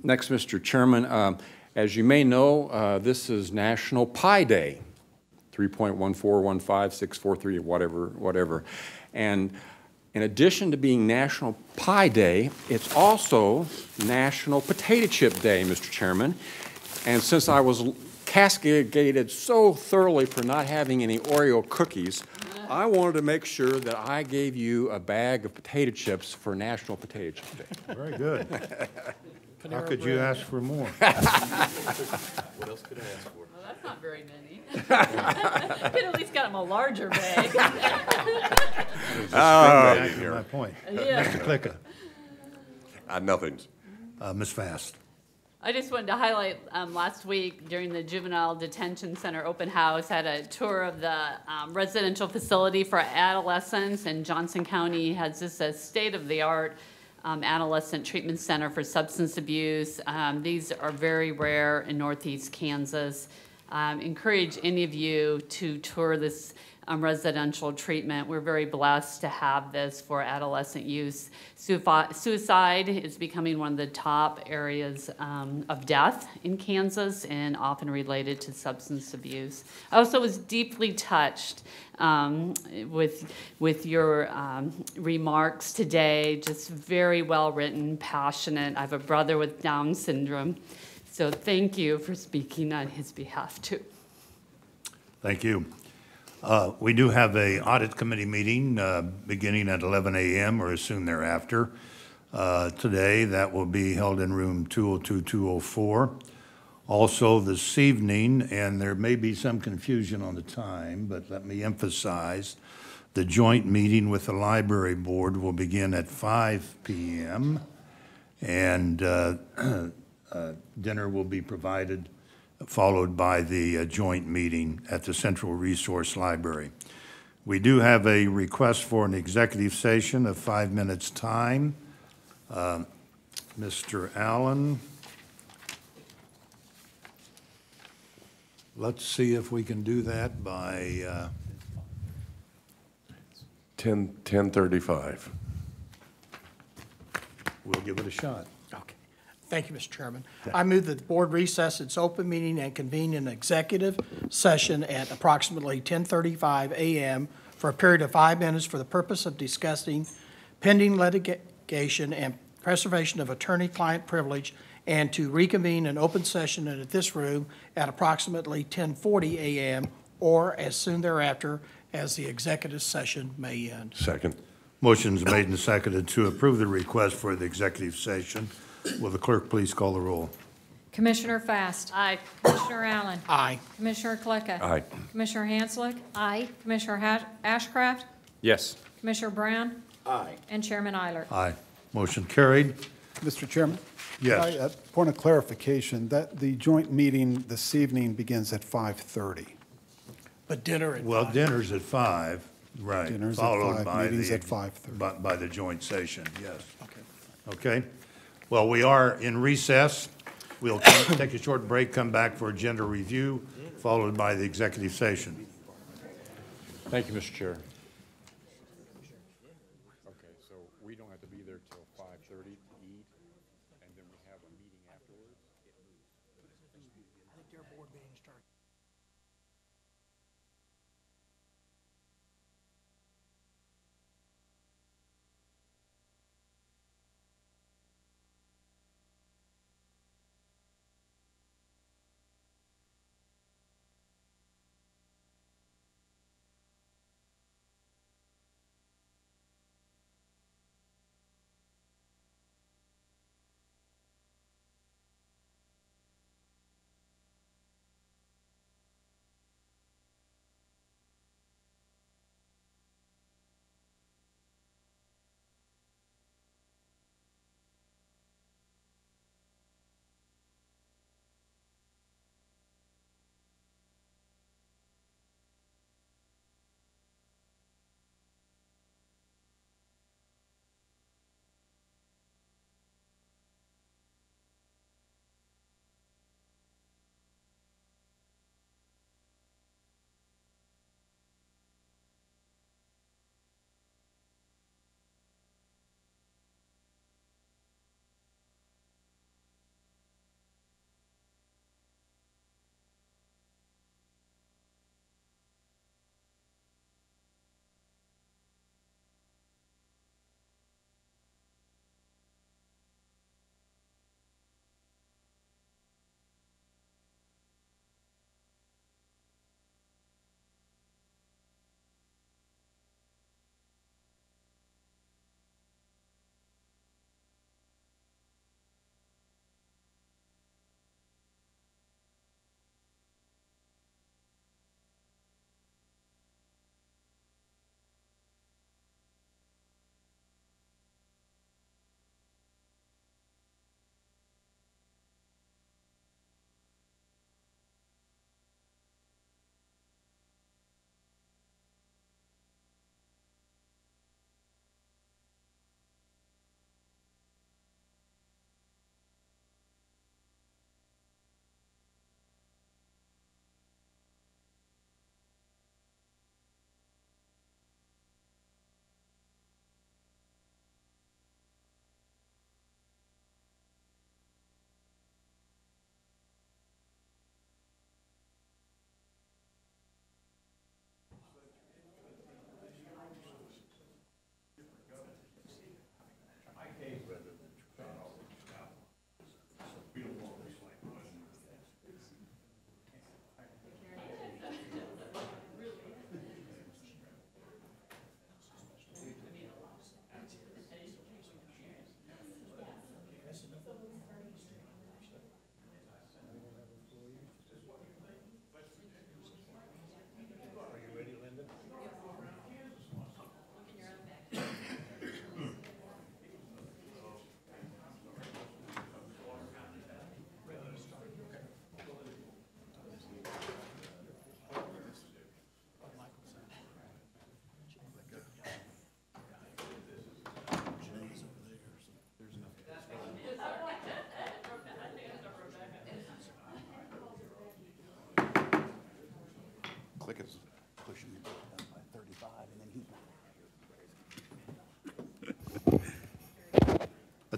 Next, Mr. Chairman, as you may know, this is National Pie Day. 3.1415643, whatever. And in addition to being National Pie Day, it's also National Potato Chip Day, Mr. Chairman. And since I was castigated so thoroughly for not having any Oreo cookies, I wanted to make sure that I gave you a bag of potato chips for National Potato Chip Day. Very good. How could you ask for more? What else could I ask for? Well, that's not very many. Could at least got him a larger bag. Exactly my point. Yeah. Mr. Klicka. Nothing. Ms. Fast. I just wanted to highlight, last week during the Juvenile Detention Center open house, had a tour of the residential facility for adolescents, and Johnson County has just a state-of-the-art adolescent treatment center for substance abuse. These are very rare in Northeast Kansas. Encourage any of you to tour this residential treatment. We're very blessed to have this for adolescent use. Suicide is becoming one of the top areas of death in Kansas and often related to substance abuse. I also was deeply touched with your remarks today, just very well written, passionate. I have a brother with Down syndrome, so thank you for speaking on his behalf too. Thank you. We do have a audit committee meeting beginning at 11 a.m. or as soon thereafter. Today, that will be held in room 202-204. Also this evening, and there may be some confusion on the time, but let me emphasize, the joint meeting with the library board will begin at 5 p.m. and dinner will be provided, followed by the joint meeting at the Central Resource Library. We do have a request for an executive session of 5 minutes' time. Mr. Allen, let's see if we can do that by 10:35. We'll give it a shot. Okay. Thank you, Mr. Chairman. I move that the board recess its open meeting and convene an executive session at approximately 10:35 a.m. for a period of 5 minutes for the purpose of discussing pending litigation and preservation of attorney-client privilege, and to reconvene an open session at this room at approximately 10:40 a.m. or as soon thereafter as the executive session may end. Second. Motion's made and seconded to approve the request for the executive session. Will the clerk please call the roll? Commissioner Fast. Aye. Commissioner Allen. Aye. Commissioner Klicka. Aye. Commissioner Hanslick. Aye. Commissioner Ashcraft. Yes. Commissioner Brown. Aye. And Chairman Eilert. Aye. Motion carried. Mr. Chairman? Yes. Point of clarification, that the joint meeting this evening begins at 5:30. But dinner at Well, 5. dinner's at 5, right. Dinner's at Followed 5, by meeting's the- at 5:30. By the joint session, yes. Okay. Okay. Well, we are in recess. We'll take a short break, come back for agenda review, followed by the executive session. Thank you, Mr. Chair. Okay, so we don't have to be there till 5:30 to eat, and then we have a meeting afterwards? I think their board meeting starts.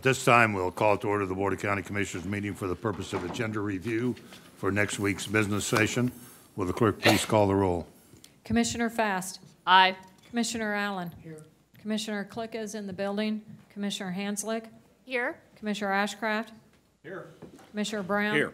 this time, we'll call to order the Board of County Commissioners meeting for the purpose of agenda review for next week's business session. Will the clerk please call the roll? Commissioner Fast. Aye. Commissioner Allen. Here. Commissioner Click is in the building. Commissioner Hanslick. Here. Commissioner Ashcraft. Here. Commissioner Brown. Here.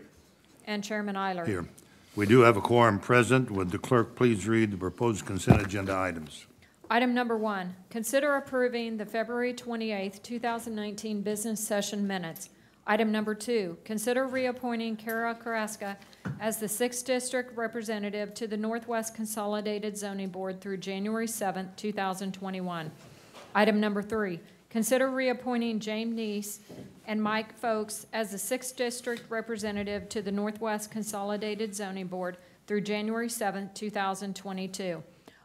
And Chairman Eiler. Here. We do have a quorum present. Would the clerk please read the proposed consent agenda items? Item number 1, consider approving the February 28th, 2019 business session minutes. Item number 2, consider reappointing Kara Carrasca as the 6th District Representative to the Northwest Consolidated Zoning Board through January 7th, 2021. Item number 3, consider reappointing James Neese and Mike Folks as the 6th District Representative to the Northwest Consolidated Zoning Board through January 7th, 2022.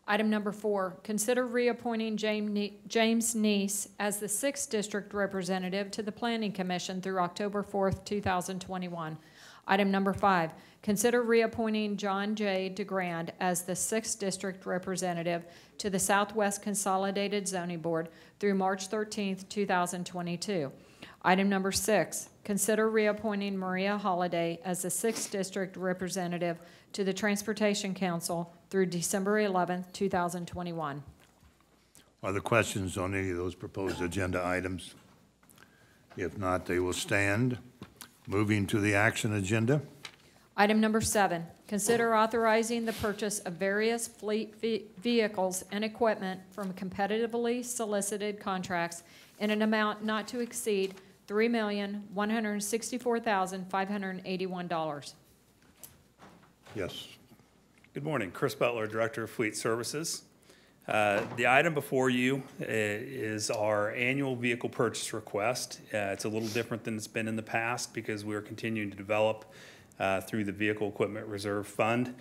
Item number 4, consider reappointing James Neese as the 6th District Representative to the Planning Commission through October 4th, 2021. Item number 5, consider reappointing John J. DeGrand as the 6th District Representative to the Southwest Consolidated Zoning Board through March 13th, 2022. Item number 6, consider reappointing Maria Holliday as the 6th District Representative to the Transportation Council through December 11th, 2021. Are there questions on any of those proposed agenda items? If not, they will stand. Moving to the action agenda. Item number 7, consider authorizing the purchase of various fleet vehicles and equipment from competitively solicited contracts in an amount not to exceed $3,164,581. Yes. Good morning. Chris Butler, Director of Fleet Services. The item before you is our annual vehicle purchase request. It's a little different than it's been in the past because we are continuing to develop through the Vehicle Equipment Reserve Fund.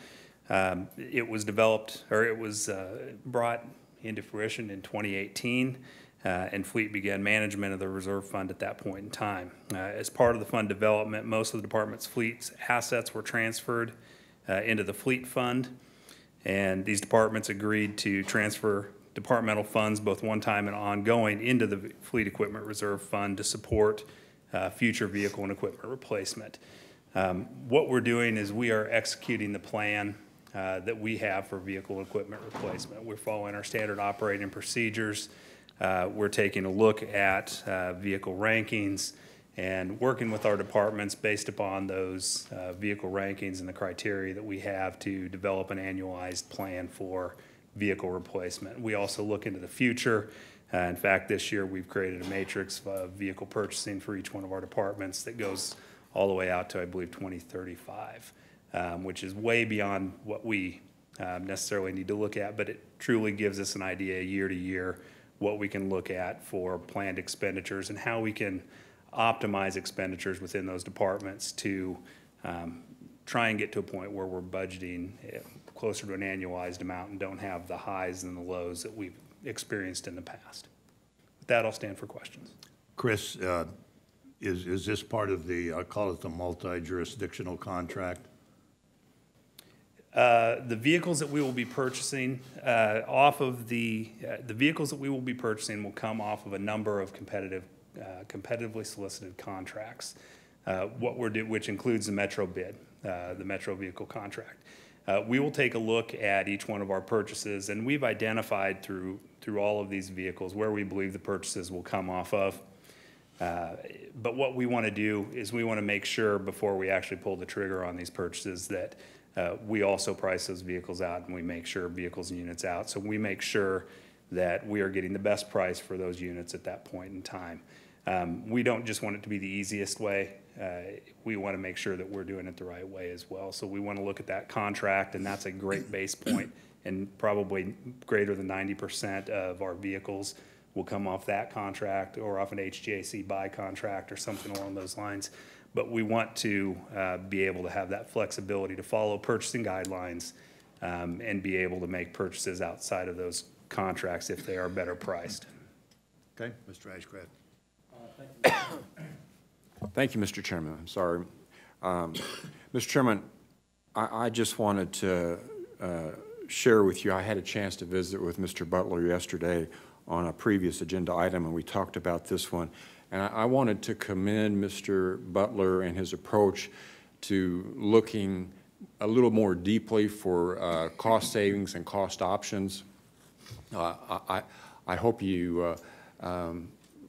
It was developed, or it was brought into fruition in 2018, and Fleet began management of the reserve fund at that point in time. As part of the fund development, most of the department's fleet's assets were transferred into the Fleet Fund, and these departments agreed to transfer departmental funds, both one-time and ongoing, into the Fleet Equipment Reserve Fund to support future vehicle and equipment replacement. What we're doing is we are executing the plan that we have for vehicle and equipment replacement. We're following our standard operating procedures. We're taking a look at vehicle rankings and working with our departments based upon those vehicle rankings and the criteria that we have to develop an annualized plan for vehicle replacement. We also look into the future. In fact, this year we've created a matrix of vehicle purchasing for each one of our departments that goes all the way out to, I believe, 2035, which is way beyond what we necessarily need to look at, but it truly gives us an idea year to year what we can look at for planned expenditures and how we can optimize expenditures within those departments to try and get to a point where we're budgeting closer to an annualized amount and don't have the highs and the lows that we've experienced in the past. With that, I'll stand for questions. Chris, is this part of the, I call it the multi-jurisdictional contract? The vehicles that we will be purchasing off of the vehicles that we will be purchasing will come off of a number of competitively solicited contracts. Which includes the Metro bid, the Metro vehicle contract. We will take a look at each one of our purchases, and we've identified through all of these vehicles where we believe the purchases will come off of. But what we want to do is we want to make sure before we actually pull the trigger on these purchases that we also price those vehicles out and we make sure vehicles and units out. So we make sure that we are getting the best price for those units at that point in time. We don't just want it to be the easiest way. We want to make sure that we're doing it the right way as well. So we want to look at that contract, and that's a great base point, and probably greater than 90% of our vehicles will come off that contract or off an HGAC buy contract or something along those lines. But we want to be able to have that flexibility to follow purchasing guidelines and be able to make purchases outside of those contracts if they are better priced. Okay, Mr. Ashcraft. Thank you, Mr. Chairman. I'm sorry. Mr. Chairman, I just wanted to share with you, I had a chance to visit with Mr. Butler yesterday on a previous agenda item, and we talked about this one. And I wanted to commend Mr. Butler and his approach to looking a little more deeply for cost savings and cost options. I hope you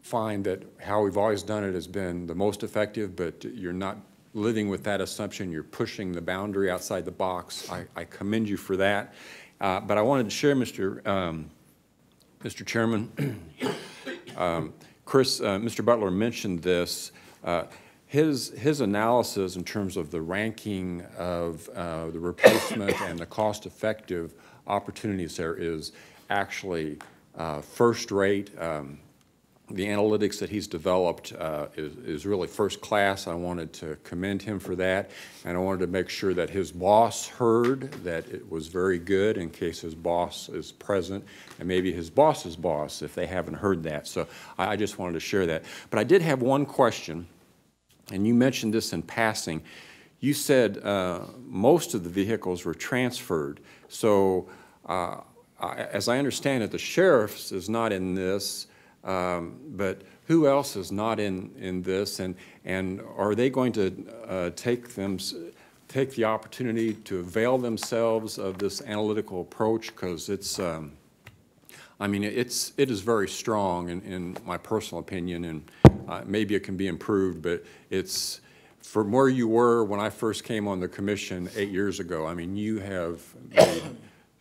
find that how we've always done it has been the most effective, but you're not living with that assumption. You're pushing the boundary outside the box. I commend you for that. But I wanted to share, Mr. Chairman, Mr. Butler mentioned this. His analysis in terms of the ranking of the replacement and the cost-effective opportunities there is actually first rate. The analytics that he's developed is really first class. I wanted to commend him for that, and I wanted to make sure that his boss heard that it was very good in case his boss is present, and maybe his boss's boss if they haven't heard that. So I just wanted to share that. But I did have one question, and you mentioned this in passing. You said most of the vehicles were transferred. So as I understand it, the sheriff's is not in this. But who else is not in this, and are they going to take the opportunity to avail themselves of this analytical approach? Because it's, I mean, it is very strong in my personal opinion, and maybe it can be improved, but it's from where you were when I first came on the commission 8 years ago. I mean, you have made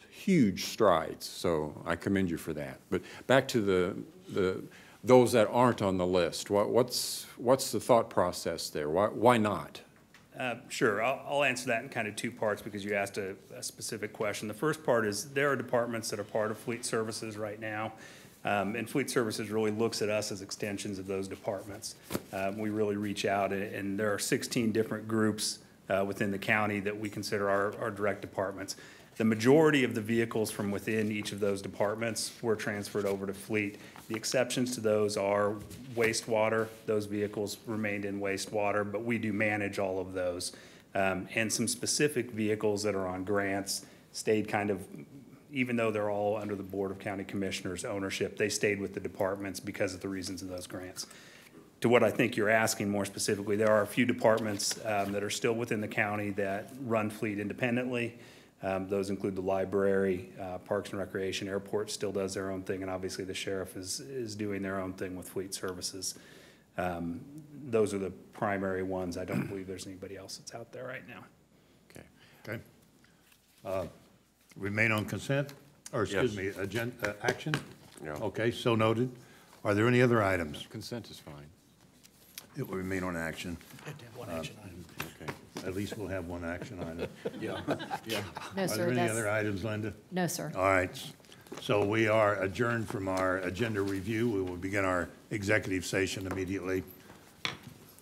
huge strides, so I commend you for that. But back to those that aren't on the list, what's the thought process there? Why not? Sure, I'll answer that in kind of two parts because you asked a specific question. The first part is there are departments that are part of Fleet Services right now, and Fleet Services really looks at us as extensions of those departments. We really reach out, and there are 16 different groups within the county that we consider our direct departments. The majority of the vehicles from within each of those departments were transferred over to Fleet. The exceptions to those are wastewater. Those vehicles remained in wastewater, but we do manage all of those. And some specific vehicles that are on grants stayed kind of, even though they're all under the Board of County Commissioners ownership, they stayed with the departments because of the reasons of those grants. To what I think you're asking more specifically, there are a few departments that are still within the county that run Fleet independently. Those include the library, Parks and Recreation, Airport still does their own thing, and obviously the sheriff is doing their own thing with Fleet Services. Those are the primary ones. I don't believe there's anybody else that's out there right now. Okay. Remain on consent, or excuse me, action? Yeah. Okay, so noted. Are there any other items? Consent is fine. It will remain on action. One action item. Okay, at least we'll have one action item. Yeah. No, Are sir. there any other items, Linda? No, sir. All right, so we are adjourned from our agenda review. We will begin our executive session immediately,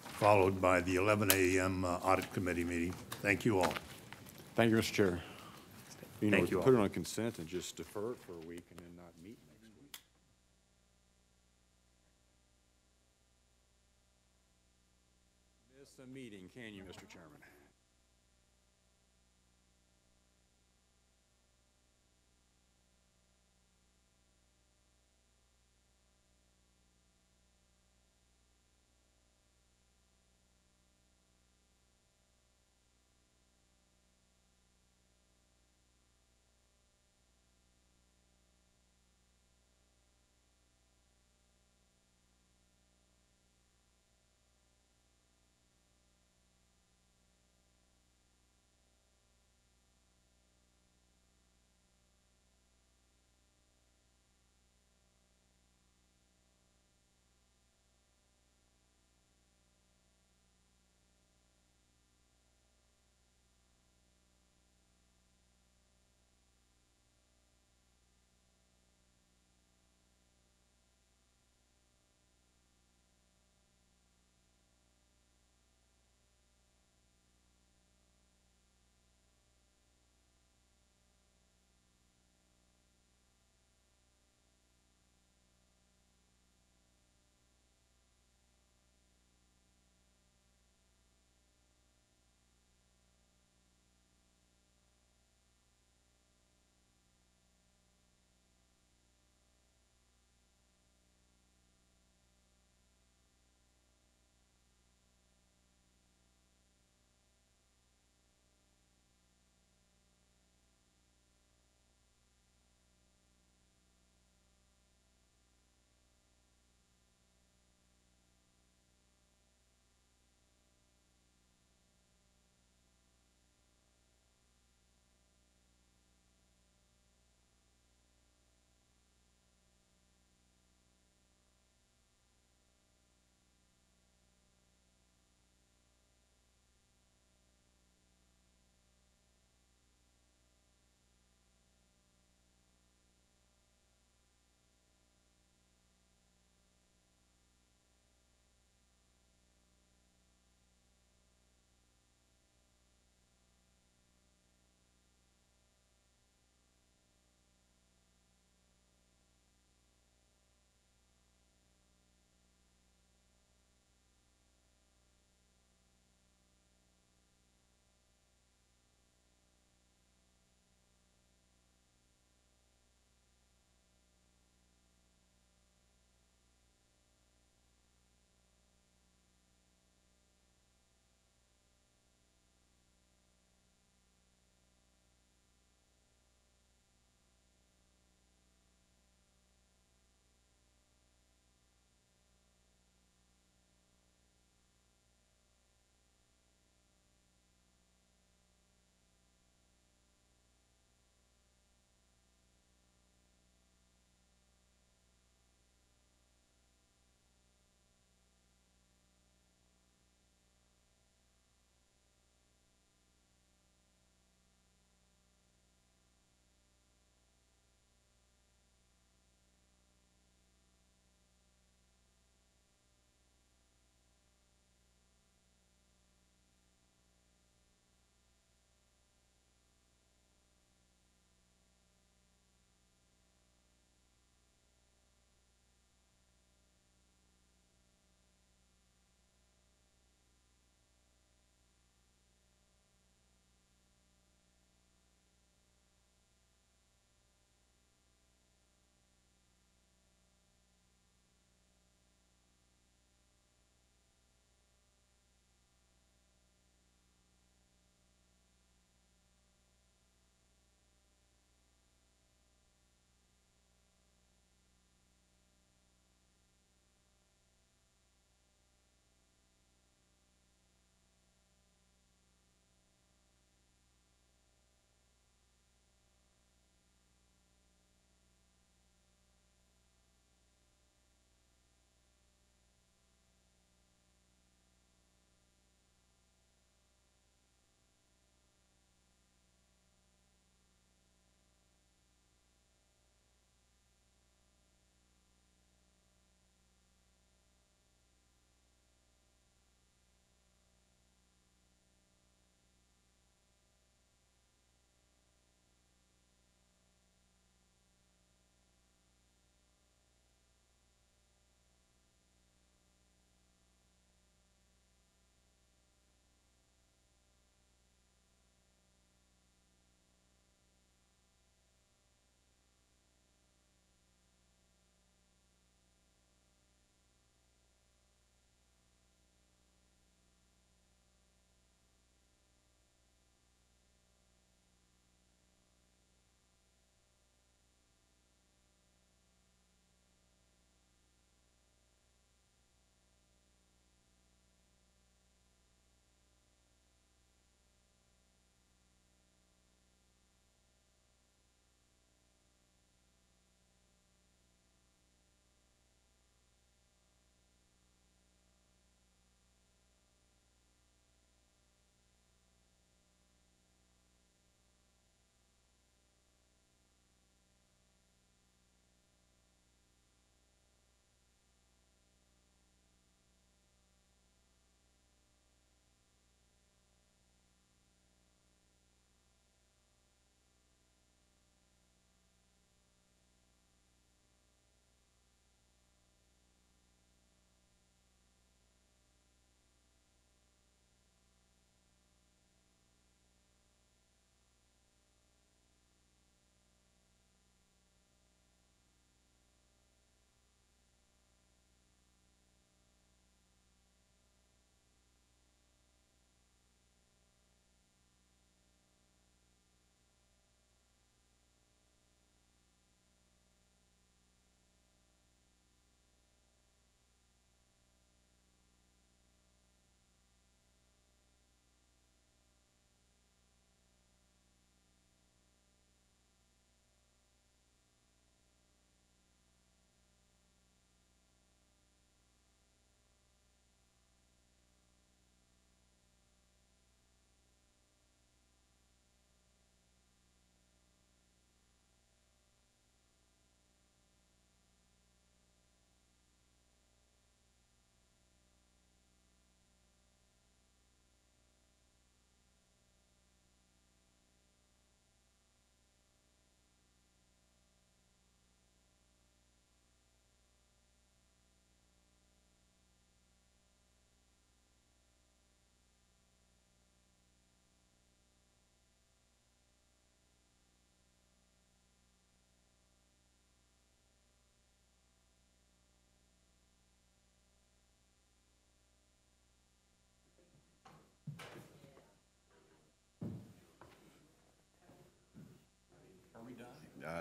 followed by the 11 a.m. Audit Committee meeting. Thank you all. Thank you, Mr. Chair. Thank you all. Put it on consent and just defer it for a week and then not meet next week. Miss a meeting, can you, Mr. Chairman?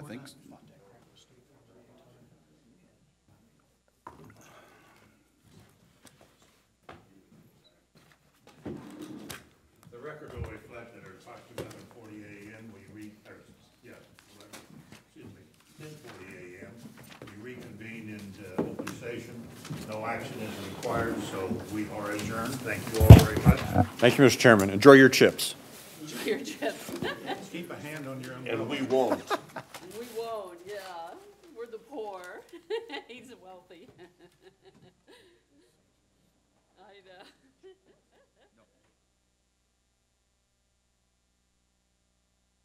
think so. The record will reflect that at approximately 11:40 a.m. excuse me, 10:40 a.m. we reconvened into open session. No action is required, so we are adjourned. Thank you all very much. Thank you, Mr. Chairman. Enjoy your chips. Your chips. Keep a hand on your own. And we won't. We won't, yeah. We're the poor. He's wealthy. I know.